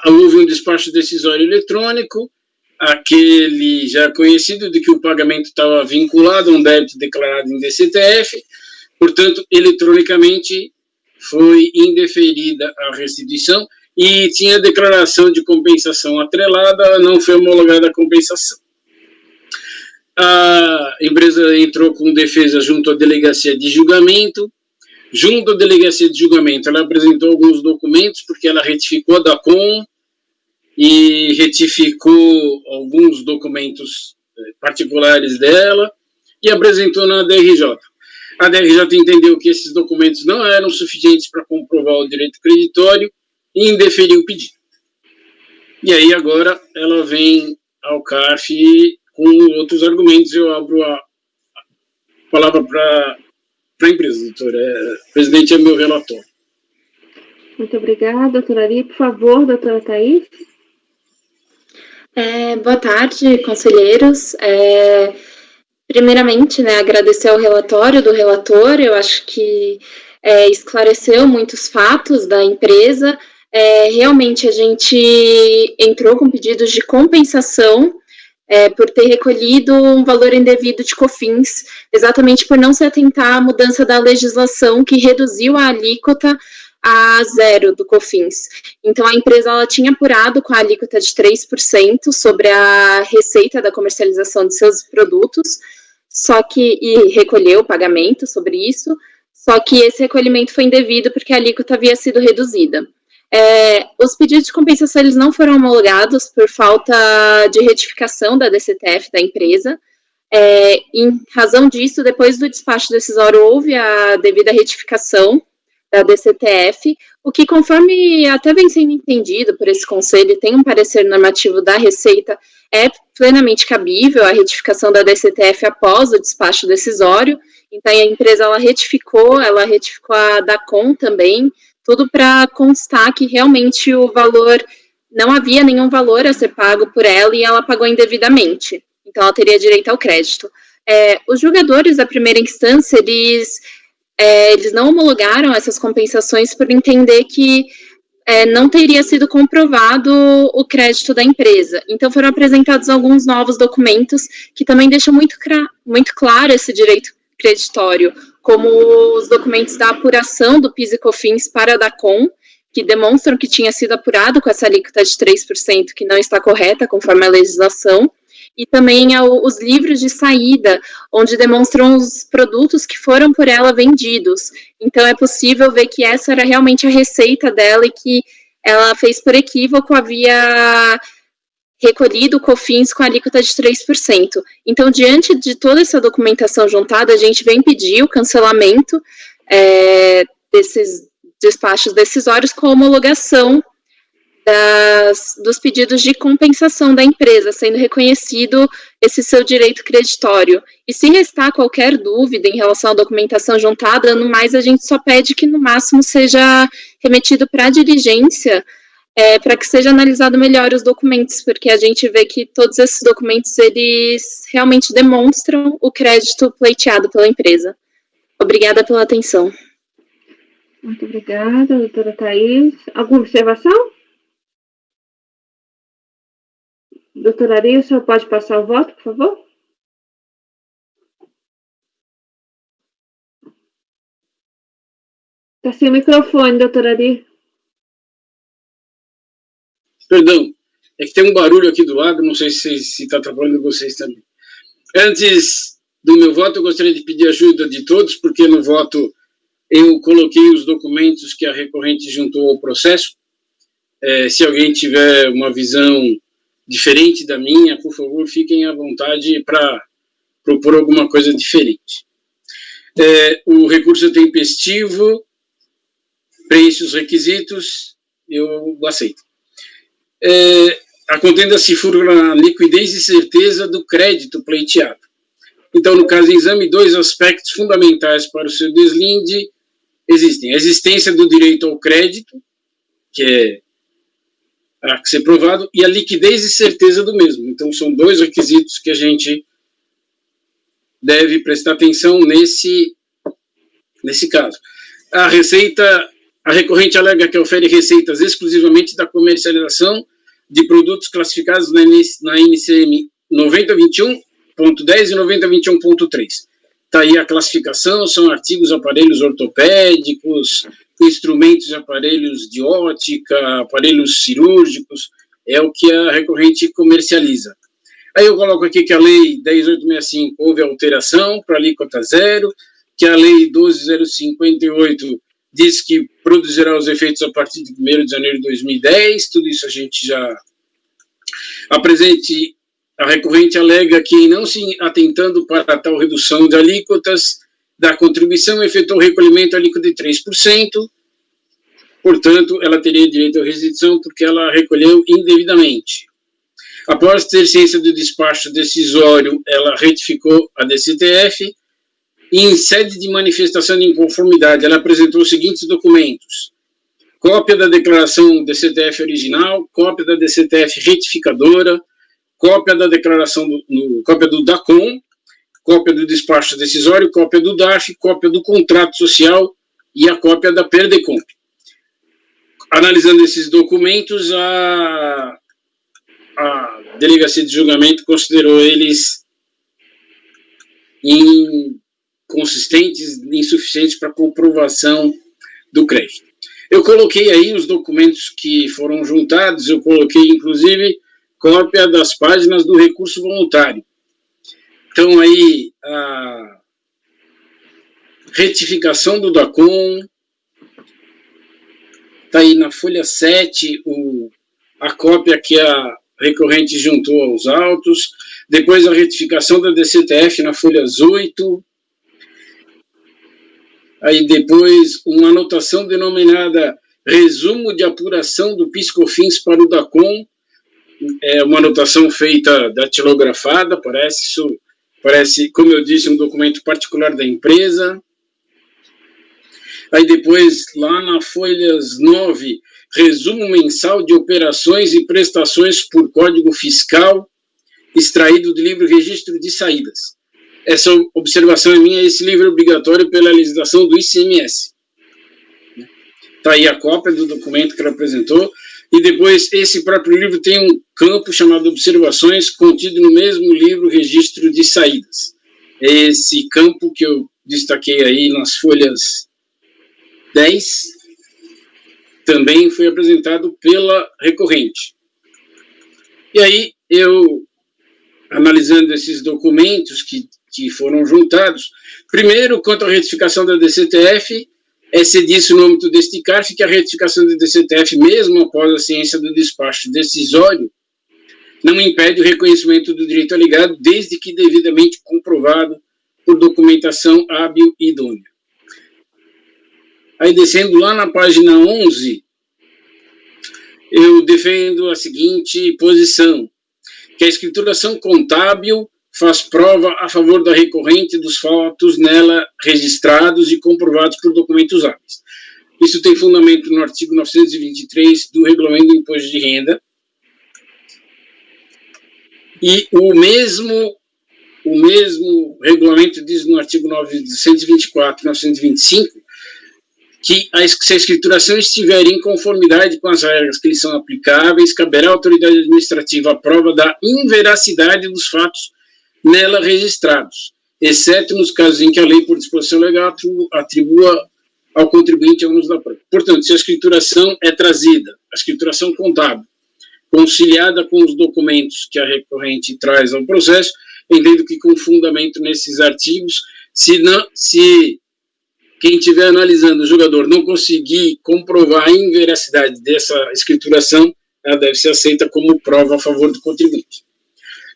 Speaker 9: houve um despacho decisório eletrônico, aquele já conhecido de que o pagamento estava vinculado a um débito declarado em DCTF, portanto, eletronicamente foi indeferida a restituição e tinha declaração de compensação atrelada, não foi homologada a compensação. A empresa entrou com defesa junto à delegacia de julgamento. Junto à delegacia de julgamento, ela apresentou alguns documentos, porque ela retificou a DACOM e retificou alguns documentos particulares dela e apresentou na DRJ. A DRJ entendeu que esses documentos não eram suficientes para comprovar o direito creditório e indeferiu o pedido. E aí agora ela vem ao CARF com outros argumentos. Eu abro a palavra para a empresa, doutora. O presidente é meu relator.
Speaker 2: Muito obrigada, doutora Ari. Por favor, doutora Thaís.
Speaker 11: Boa tarde, conselheiros. Primeiramente, agradecer ao relatório do relator. Eu acho que esclareceu muitos fatos da empresa. Realmente, a gente entrou com pedidos de compensação por ter recolhido um valor indevido de COFINS, exatamente por não se atentar à mudança da legislação que reduziu a alíquota a 0 do COFINS. Então, a empresa ela tinha apurado com a alíquota de 3% sobre a receita da comercialização de seus produtos, e recolheu o pagamento sobre isso, só que esse recolhimento foi indevido porque a alíquota havia sido reduzida. Os pedidos de compensação eles não foram homologados por falta de retificação da DCTF da empresa. Em razão disso, depois do despacho decisório, houve a devida retificação da DCTF, o que, conforme até vem sendo entendido por esse conselho, tem um parecer normativo da Receita, é plenamente cabível a retificação da DCTF após o despacho decisório. Então, a empresa ela retificou a DACOM também, tudo para constar que realmente o valor, não havia nenhum valor a ser pago por ela e ela pagou indevidamente. Então, ela teria direito ao crédito. Os julgadores da primeira instância, eles não homologaram essas compensações por entender que não teria sido comprovado o crédito da empresa. Então, foram apresentados alguns novos documentos que também deixam muito claro esse direito creditório, como os documentos da apuração do PIS e COFINS para a DACOM, que demonstram que tinha sido apurado com essa alíquota de 3%, que não está correta conforme a legislação, e também os livros de saída, onde demonstram os produtos que foram por ela vendidos. Então, é possível ver que essa era realmente a receita dela e que ela fez por equívoco, havia recolhido o COFINS com a alíquota de 3%. Então, diante de toda essa documentação juntada, a gente vem pedir o cancelamento desses despachos decisórios com homologação dos pedidos de compensação da empresa, sendo reconhecido esse seu direito creditório. E se restar qualquer dúvida em relação à documentação juntada, no mais a gente só pede que no máximo seja remetido para a diligência, para que seja analisado melhor os documentos, porque a gente vê que todos esses documentos, eles realmente demonstram o crédito pleiteado pela empresa. Obrigada pela atenção.
Speaker 2: Muito obrigada, doutora Thaís. Alguma observação? Doutora Ari, o senhor pode passar o voto, por favor? Está sem o microfone, doutora Ari.
Speaker 9: Perdão, é que tem um barulho aqui do lado, não sei se está atrapalhando vocês também. Antes do meu voto, eu gostaria de pedir ajuda de todos, porque no voto eu coloquei os documentos que a recorrente juntou ao processo. Se alguém tiver uma visão diferente da minha, por favor, fiquem à vontade para propor alguma coisa diferente. O recurso tempestivo, preenche os requisitos, eu aceito. A contenda se furta na liquidez e certeza do crédito pleiteado. Então, no caso, exame 2 aspectos fundamentais para o seu deslinde existem. A existência do direito ao crédito, que há que ser provado, e a liquidez e certeza do mesmo. Então, são 2 requisitos que a gente deve prestar atenção nesse caso. A Receita A recorrente alega que ofere receitas exclusivamente da comercialização de produtos classificados na NCM 9021.10 e 9021.3. Está aí a classificação, são artigos, aparelhos ortopédicos, instrumentos e aparelhos de ótica, aparelhos cirúrgicos, é o que a recorrente comercializa. Aí eu coloco aqui que a Lei 10.865 houve alteração para alíquota zero, que a Lei 12.058 diz que produzirá os efeitos a partir de 1º de janeiro de 2010, tudo isso a gente já apresente. A recorrente alega que, não se atentando para tal redução de alíquotas da contribuição, efetuou o recolhimento alíquota de 3%, portanto, ela teria direito à restituição porque ela recolheu indevidamente. Após ter ciência do despacho decisório, ela retificou a DCTF e, em sede de manifestação de inconformidade, ela apresentou os seguintes documentos: cópia da declaração DCTF original, cópia da DCTF retificadora, cópia da declaração, cópia do DACOM, cópia do despacho decisório, cópia do DAF, cópia do contrato social e a cópia da PERDECOMP. Analisando esses documentos, a Delegacia de Julgamento considerou eles inconsistentes, insuficientes para comprovação do crédito. Eu coloquei aí os documentos que foram juntados, eu coloquei, inclusive, cópia das páginas do recurso voluntário. Então, aí, a retificação do DACOM, está aí na folha 7, a cópia que a recorrente juntou aos autos, depois a retificação da DCTF na folha 8, aí depois uma anotação denominada resumo de apuração do PIS/COFINS para o DACOM, é uma anotação feita datilografada, parece, como eu disse, um documento particular da empresa. Aí depois, lá na folhas 9, resumo mensal de operações e prestações por código fiscal, extraído do livro Registro de Saídas. Essa observação é minha, esse livro é obrigatório pela legislação do ICMS. Está aí a cópia do documento que ela apresentou. E depois, esse próprio livro tem um campo chamado Observações, contido no mesmo livro Registro de Saídas. Esse campo que eu destaquei aí nas folhas 10, também foi apresentado pela recorrente. E aí, eu, analisando esses documentos que foram juntados, primeiro, quanto à retificação da DCTF, se disse no âmbito deste CARF que a retificação da DCTF, mesmo após a ciência do despacho decisório, não impede o reconhecimento do direito alegado, desde que devidamente comprovado por documentação hábil e idônea. Aí, descendo lá na página 11, eu defendo a seguinte posição, que a escrituração contábil faz prova a favor da recorrente dos fatos nela registrados e comprovados por documentos hábeis. Isso tem fundamento no artigo 923 do Regulamento do Imposto de Renda. E o mesmo regulamento diz no artigo 924 e 925 que se a escrituração estiver em conformidade com as regras que lhe são aplicáveis, caberá à autoridade administrativa a prova da inveracidade dos fatos nela registrados, exceto nos casos em que a lei, por disposição legal, atribua ao contribuinte ônus da prova. Portanto, se a escrituração é trazida, a escrituração contábil, conciliada com os documentos que a recorrente traz ao processo, entendo que com fundamento nesses artigos, se quem estiver analisando o julgador não conseguir comprovar a inveracidade dessa escrituração, ela deve ser aceita como prova a favor do contribuinte.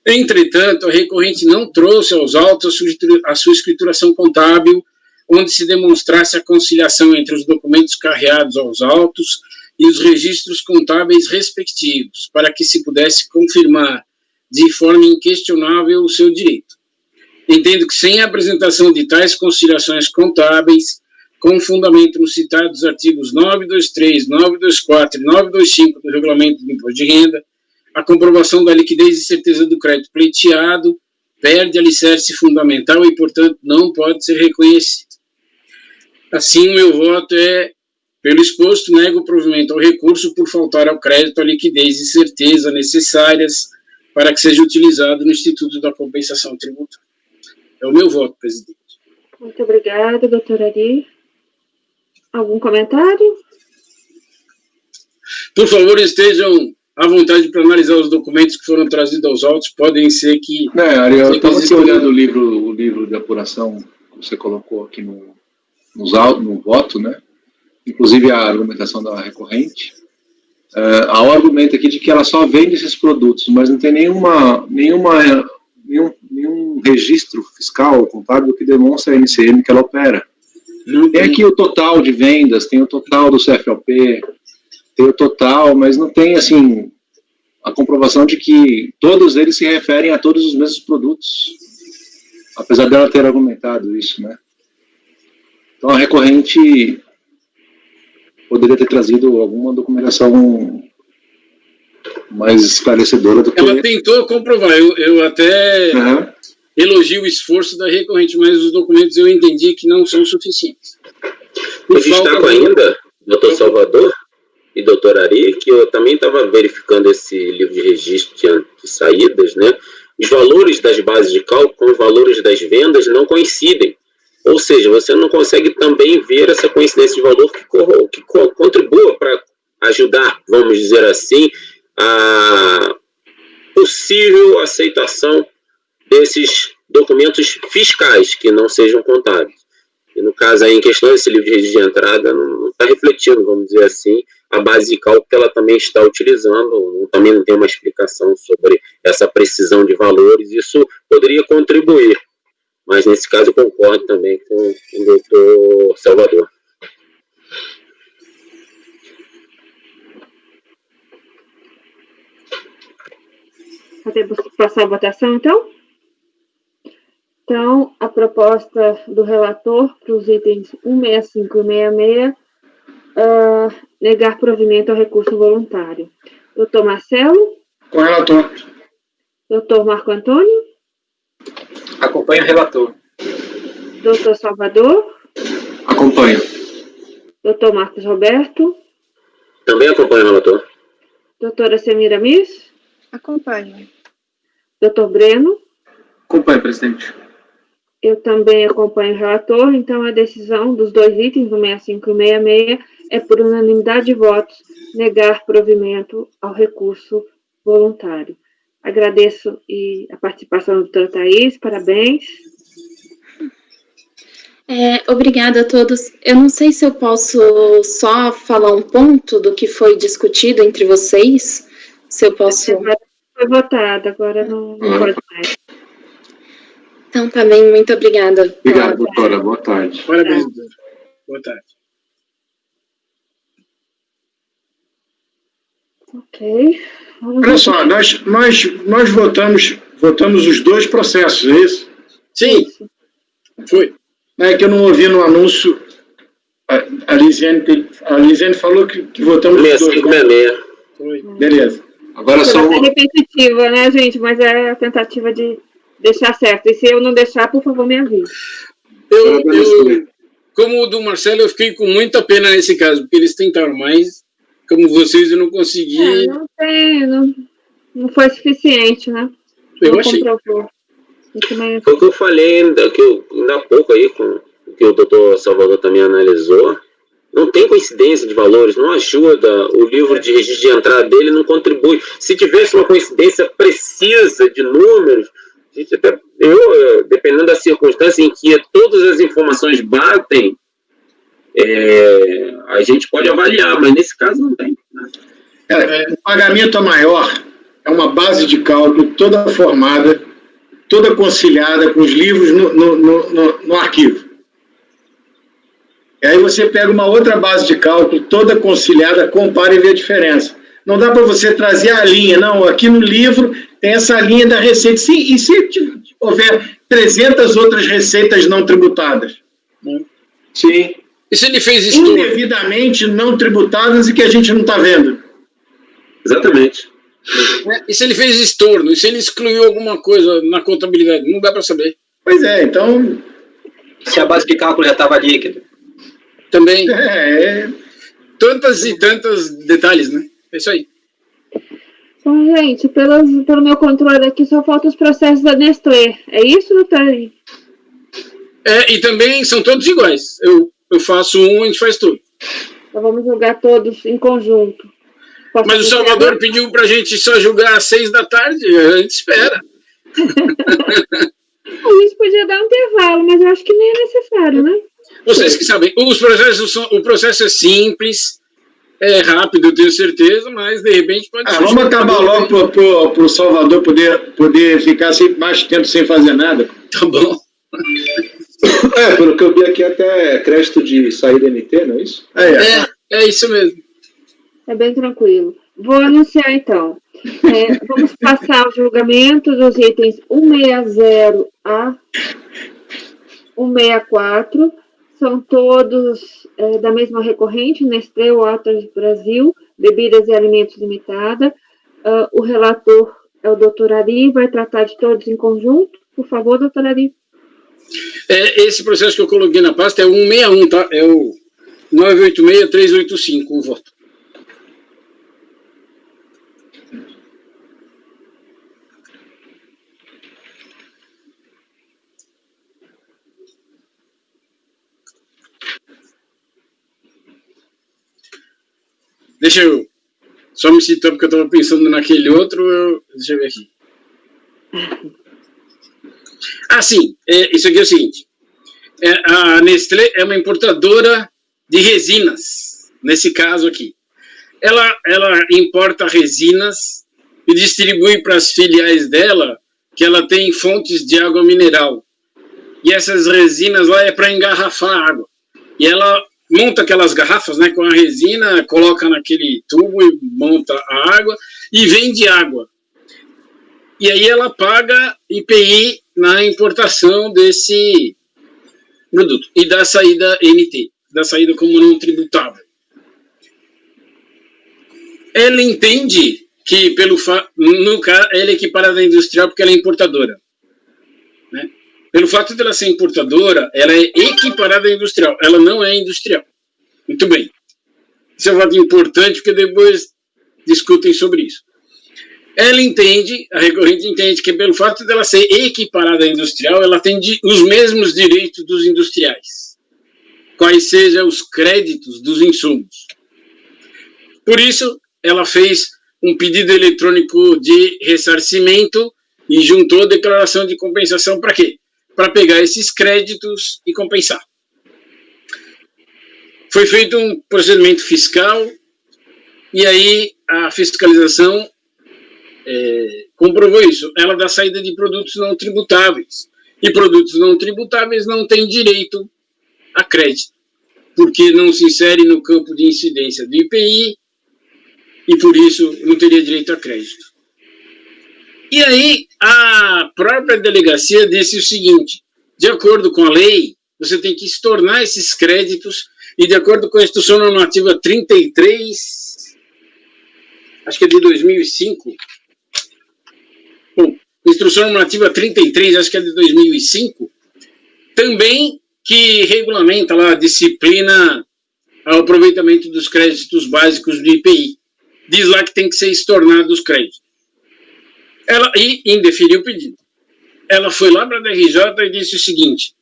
Speaker 9: Entretanto, a recorrente não trouxe aos autos a sua escrituração contábil, onde se demonstrasse a conciliação entre os documentos carreados aos autos e os registros contábeis respectivos, para que se pudesse confirmar de forma inquestionável o seu direito. Entendo que, sem a apresentação de tais conciliações contábeis, com fundamento nos citados artigos 923, 924 e 925 do Regulamento do Imposto de Renda, a comprovação da liquidez e certeza do crédito pleiteado perde alicerce fundamental e, portanto, não pode ser reconhecido. Assim, o meu voto é Pelo exposto, nego o provimento ao recurso por faltar ao crédito a liquidez e certeza necessárias para que seja utilizado no Instituto da Compensação Tributária. É o meu voto, presidente.
Speaker 2: Muito obrigada, doutora Ari. Algum comentário?
Speaker 9: Por favor, estejam à vontade para analisar os documentos que foram trazidos aos autos. Podem ser que...
Speaker 7: Ariel, eu estava aqui olhando o livro de apuração que você colocou aqui no voto, né? Inclusive a argumentação da recorrente. Há um argumento aqui de que ela só vende esses produtos, mas não tem nenhum registro fiscal ou contábil que demonstre a NCM que ela opera. Tem aqui o total de vendas, tem o total do CFOP, tem o total, mas não tem, assim, a comprovação de que todos eles se referem a todos os mesmos produtos, apesar dela ter argumentado isso, né? Então a recorrente poderia ter trazido alguma documentação mais esclarecedora do que...
Speaker 9: Ela tentou comprovar, eu até elogio o esforço da recorrente, mas os documentos eu entendi que não são suficientes.
Speaker 6: Eu destaco ainda, doutor Salvador e doutor Ari, que eu também estava verificando esse livro de registro de saídas, né? Os valores das bases de cálculo com os valores das vendas não coincidem. Ou seja, você não consegue também ver essa coincidência de valor que contribua para ajudar, vamos dizer assim, a possível aceitação desses documentos fiscais que não sejam contábeis. E no caso aí em questão, esse livro de registro de entrada não está refletindo, vamos dizer assim, a base de cálculo que ela também está utilizando, também não tem uma explicação sobre essa precisão de valores, isso poderia contribuir. Mas, nesse caso, eu concordo também com o doutor Salvador.
Speaker 2: Podemos passar a votação, então? Então, a proposta do relator para os itens 165 e 166, negar provimento ao recurso voluntário. Doutor Marcelo?
Speaker 3: Com o relator.
Speaker 2: Doutor Marco Antônio?
Speaker 10: Acompanho o relator.
Speaker 2: Doutor Salvador?
Speaker 7: Acompanho.
Speaker 2: Doutor Marcos Roberto?
Speaker 6: Também acompanho o relator.
Speaker 2: Doutora Semira Miss?
Speaker 8: Acompanho.
Speaker 2: Doutor Breno?
Speaker 5: Acompanho, presidente.
Speaker 2: Eu também acompanho o relator, então a decisão dos dois itens, 165 e 166, é por unanimidade de votos, negar provimento ao recurso voluntário. Agradeço a participação da doutora Thaís, parabéns.
Speaker 11: Obrigada a todos. Eu não sei se eu posso só falar um ponto do que foi discutido entre vocês, se eu posso...
Speaker 2: Foi votado, agora não pode mais.
Speaker 11: Então, também, muito obrigada.
Speaker 7: Obrigado, doutora. Boa tarde.
Speaker 9: Parabéns, doutora. Boa tarde.
Speaker 2: Ok.
Speaker 3: Olha só, nós votamos os dois processos, é isso?
Speaker 9: Sim, foi.
Speaker 3: É que eu não ouvi no anúncio, a Lisiane falou que votamos os dois.
Speaker 6: 6566.
Speaker 9: Foi.
Speaker 3: Beleza.
Speaker 7: Agora só
Speaker 2: É repetitiva, né, gente? Mas é a tentativa de deixar certo. E se eu não deixar, por favor, me avise.
Speaker 9: Como o do Marcelo, eu fiquei com muita pena nesse caso, porque eles tentaram, mas como vocês eu não consegui.
Speaker 2: Não foi suficiente, né?
Speaker 9: Eu achei.
Speaker 6: Foi o que eu falei ainda há pouco aí, que o doutor Salvador também analisou. Não tem coincidência de valores, não ajuda. O livro de registro de entrada dele não contribui. Se tivesse uma coincidência precisa de números, dependendo da circunstância em que todas as informações batem, a gente pode avaliar, mas nesse caso não tem.
Speaker 3: O pagamento maior é uma base de cálculo toda formada, toda conciliada com os livros no arquivo. E aí você pega uma outra base de cálculo toda conciliada, compara e vê a diferença. Não dá para você trazer a linha, não, aqui no livro tem essa linha da receita. Sim, e se houver 300 outras receitas não tributadas?
Speaker 7: Sim.
Speaker 9: E se ele fez estorno?
Speaker 3: Indevidamente não tributadas e que a gente não está vendo.
Speaker 6: Exatamente.
Speaker 9: E se ele fez estorno? E se ele excluiu alguma coisa na contabilidade? Não dá para saber.
Speaker 3: Pois é, então...
Speaker 10: Se a base de cálculo já estava líquida.
Speaker 9: Também. tantas e tantas detalhes, né? É isso aí.
Speaker 2: Então, gente, pelo meu controle aqui, só faltam os processos da Nestlé. É isso, doutor?
Speaker 9: E também são todos iguais. Eu faço um, a gente faz tudo.
Speaker 2: Então vamos julgar todos em conjunto.
Speaker 9: Mas o Salvador pediu pra gente só julgar às 6 da tarde, a gente espera.
Speaker 2: A gente podia dar um intervalo, mas eu acho que nem é necessário, né?
Speaker 9: Vocês que sabem, o processo é simples, é rápido, eu tenho certeza, mas de repente pode ser.
Speaker 3: Vamos acabar logo para o Salvador poder ficar mais tempo sem fazer nada.
Speaker 9: Tá bom.
Speaker 7: Pelo que eu vi aqui, até crédito de saída NT, não é isso?
Speaker 9: É isso mesmo.
Speaker 2: É bem tranquilo. Vou anunciar, então. Vamos passar o julgamento dos itens 160 a 164. São todos da mesma recorrente, Nestlé Waters Brasil, Bebidas e Alimentos Limitada. O relator é o doutor Ari, vai tratar de todos em conjunto. Por favor, doutor Ari.
Speaker 9: Esse processo que eu coloquei na pasta é o 161, tá? É o 986-385, o voto. Deixa eu só me citar, porque eu estava pensando naquele outro. Deixa eu ver aqui. Sim. Isso aqui é o seguinte. A Nestlé é uma importadora de resinas, nesse caso aqui. Ela importa resinas e distribui para as filiais dela, que ela tem fontes de água mineral. E essas resinas lá é para engarrafar água. E ela monta aquelas garrafas, né, com a resina, coloca naquele tubo e monta a água e vende água. E aí ela paga IPI na importação desse produto e dá saída NT, dá saída como não tributável. Ela entende que, no caso, ela é equiparada à industrial porque ela é importadora. Né? Pelo fato de ela ser importadora, ela é equiparada à industrial. Ela não é industrial. Muito bem. Isso é um fato importante, porque depois discutem sobre isso. Ela entende, a recorrente entende que pelo fato dela ser equiparada à industrial, ela tem os mesmos direitos dos industriais, quais sejam os créditos dos insumos. Por isso, ela fez um pedido eletrônico de ressarcimento e juntou a declaração de compensação para quê? Para pegar esses créditos e compensar. Foi feito um procedimento fiscal e aí a fiscalização comprovou isso. Ela dá saída de produtos não tributáveis. E produtos não tributáveis não têm direito a crédito, porque não se insere no campo de incidência do IPI e, por isso, não teria direito a crédito. E aí, a própria delegacia disse o seguinte: de acordo com a lei, você tem que estornar esses créditos e, de acordo com a Instrução Normativa 33, acho que é de 2005, Instrução Normativa 33, acho que é de 2005, também que regulamenta lá a disciplina ao aproveitamento dos créditos básicos do IPI. Diz lá que tem que ser estornado os créditos. Ela indeferiu o pedido. Ela foi lá para a DRJ e disse o seguinte: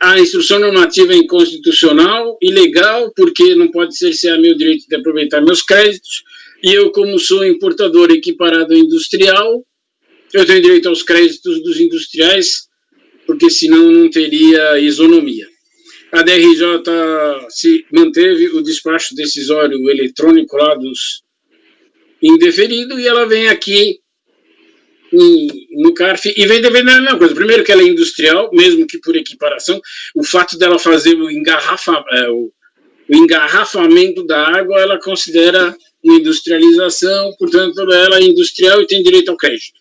Speaker 9: a instrução normativa é inconstitucional, ilegal, porque não pode cercear meu direito de aproveitar meus créditos, e eu, como sou importador equiparado ao industrial, eu tenho direito aos créditos dos industriais, porque senão não teria isonomia. A DRJ se manteve o despacho decisório eletrônico lá dos indeferido, e ela vem aqui no CARF e vem defendendo a mesma coisa. Primeiro, que ela é industrial, mesmo que por equiparação. O fato dela fazer o engarrafamento da água, ela considera uma industrialização, portanto, ela é industrial e tem direito ao crédito.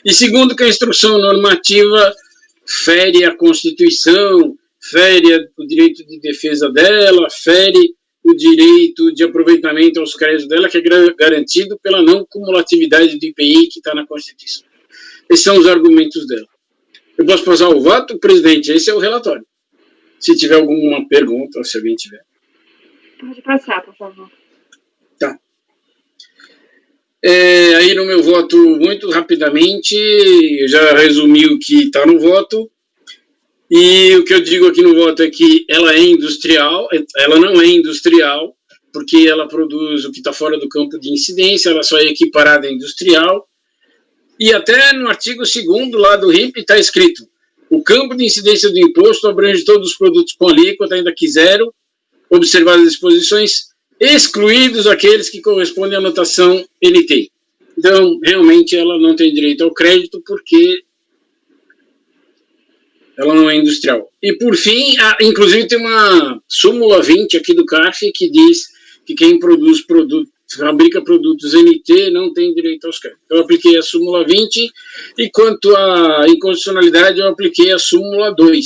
Speaker 9: E segundo, que a instrução normativa fere a Constituição, fere o direito de defesa dela, fere o direito de aproveitamento aos créditos dela, que é garantido pela não cumulatividade do IPI que está na Constituição. Esses são os argumentos dela. Eu posso passar o voto, presidente? Esse é o relatório. Se tiver alguma pergunta, ou se alguém tiver.
Speaker 2: Pode passar, por favor.
Speaker 9: Tá. Aí no meu voto, muito rapidamente, eu já resumi o que está no voto. E o que eu digo aqui no voto é que ela é industrial, ela não é industrial, porque ela produz o que está fora do campo de incidência, ela só é equiparada a industrial. E até no artigo 2º lá do RIMP está escrito: o campo de incidência do imposto abrange todos os produtos com alíquota, ainda que zero, observadas as disposições, excluídos aqueles que correspondem à notação NT. Então, realmente, ela não tem direito ao crédito, porque ela não é industrial. E, por fim, inclusive tem uma súmula 20 aqui do CARF que diz que quem fabrica produtos NT não tem direito aos créditos. Eu apliquei a súmula 20 e, quanto à inconstitucionalidade, eu apliquei a súmula 2,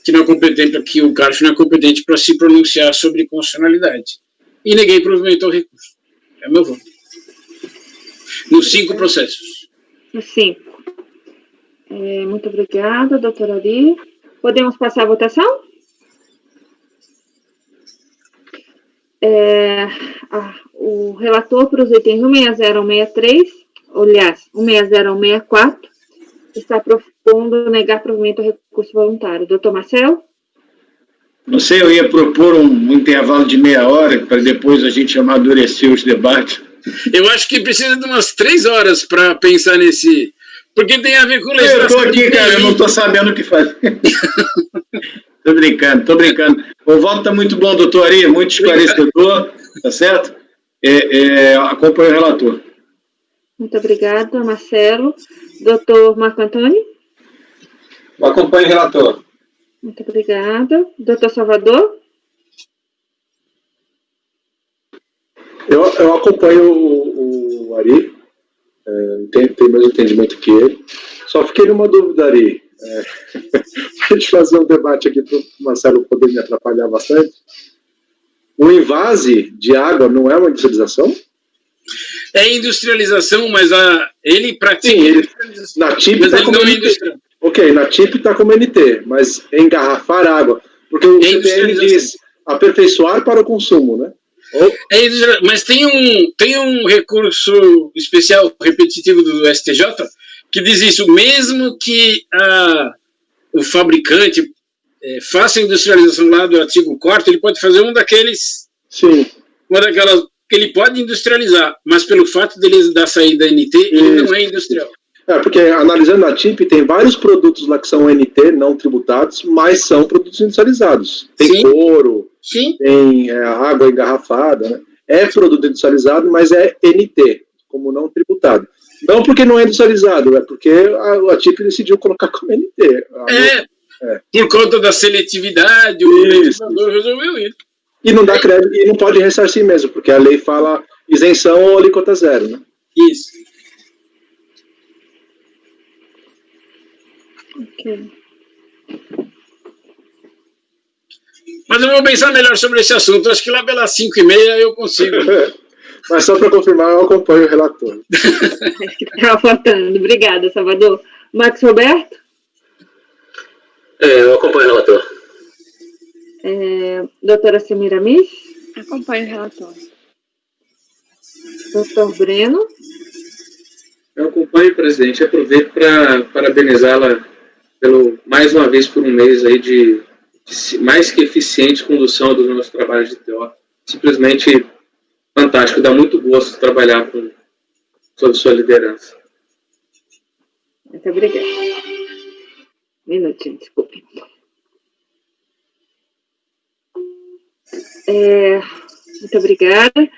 Speaker 9: que não é competente aqui, o CARF não é competente para se pronunciar sobre constitucionalidade. E neguei provimento ao recurso. É meu voto. Nos 5 processos.
Speaker 2: Nos 5. Muito obrigada, doutora Ari. Podemos passar a votação? O relator para os itens 160 ao 63, aliás, 160 ao 64, está propondo negar provimento ao recurso voluntário. Doutor Marcelo?
Speaker 3: Não sei, eu ia propor um intervalo de meia hora para depois a gente amadurecer os debates.
Speaker 9: Eu acho que precisa de umas 3 horas para pensar nesse... Porque tem a ver com legislação.
Speaker 3: Eu estou aqui, cara, eu não estou sabendo o que fazer. Estou brincando. O voto está muito bom, doutor Ari, muito esclarecedor, tá certo? Acompanho o relator.
Speaker 2: Muito obrigada, Marcelo. Doutor Marco Antônio?
Speaker 7: Eu acompanho o relator.
Speaker 2: Muito obrigada. Doutor Salvador?
Speaker 7: Eu acompanho o Ari, tenho o mesmo entendimento que ele. Só fiquei numa dúvida, Ari. Para a gente fazer um debate aqui para o Marcelo poder me atrapalhar bastante. O invase de água não é uma industrialização?
Speaker 9: É industrialização, mas ele pratica.
Speaker 7: Sim, na TIP está como NT. Ok, na TIP está como NT, mas engarrafar água. Porque o CPM diz aperfeiçoar para o consumo, né?
Speaker 9: Mas tem um recurso especial repetitivo do STJ que diz isso: mesmo que o fabricante faça a industrialização lá do artigo 4º, ele pode fazer um daqueles.
Speaker 7: Sim.
Speaker 9: Uma daquelas que ele pode industrializar, mas pelo fato dele dar saída NT, ele não é industrial.
Speaker 7: Porque analisando a TIP, tem vários produtos lá que são NT, não tributados, mas são produtos industrializados. Tem couro, tem água engarrafada, né? É produto industrializado, mas é NT, como não tributado. Não porque não é industrializado, é porque a TIP decidiu colocar como NT.
Speaker 9: Por conta da seletividade, o legislador resolveu isso.
Speaker 7: E não dá crédito, e não pode ressarcir mesmo, porque a lei fala isenção ou alíquota zero, né?
Speaker 9: Isso.
Speaker 2: Ok.
Speaker 9: Mas eu vou pensar melhor sobre esse assunto. Acho que lá pelas 5h30 eu consigo.
Speaker 7: Mas só para confirmar, eu acompanho o relator.
Speaker 2: Acho que estava faltando. Obrigada, Salvador. Max Roberto?
Speaker 6: Eu acompanho o relator.
Speaker 2: Doutora Semira Miss?
Speaker 8: Acompanho o relator.
Speaker 2: Doutor Breno?
Speaker 5: Eu acompanho, presidente. Aproveito para parabenizá-la mais uma vez por um mês aí de mais que eficiente condução dos nossos trabalhos de TO. Simplesmente fantástico. Dá muito gosto trabalhar sob sua liderança.
Speaker 2: Muito obrigada. Minutinho, desculpe. Muito obrigada.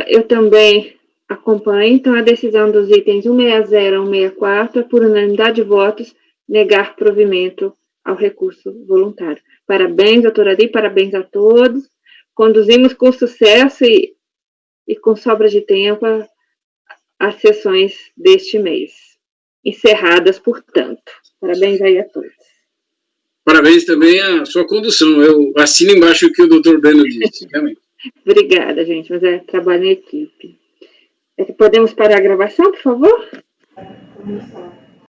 Speaker 2: Eu também acompanho, então, a decisão dos itens 160 ao 164 é por unanimidade de votos negar provimento ao recurso voluntário. Parabéns, doutora Ari, parabéns a todos. Conduzimos com sucesso e com sobra de tempo as sessões deste mês. Encerradas, portanto. Parabéns aí a todos.
Speaker 9: Parabéns também à sua condução. Eu assino embaixo o que o doutor Breno disse, realmente.
Speaker 2: Obrigada, gente, mas é trabalho em equipe. Podemos parar a gravação, por favor?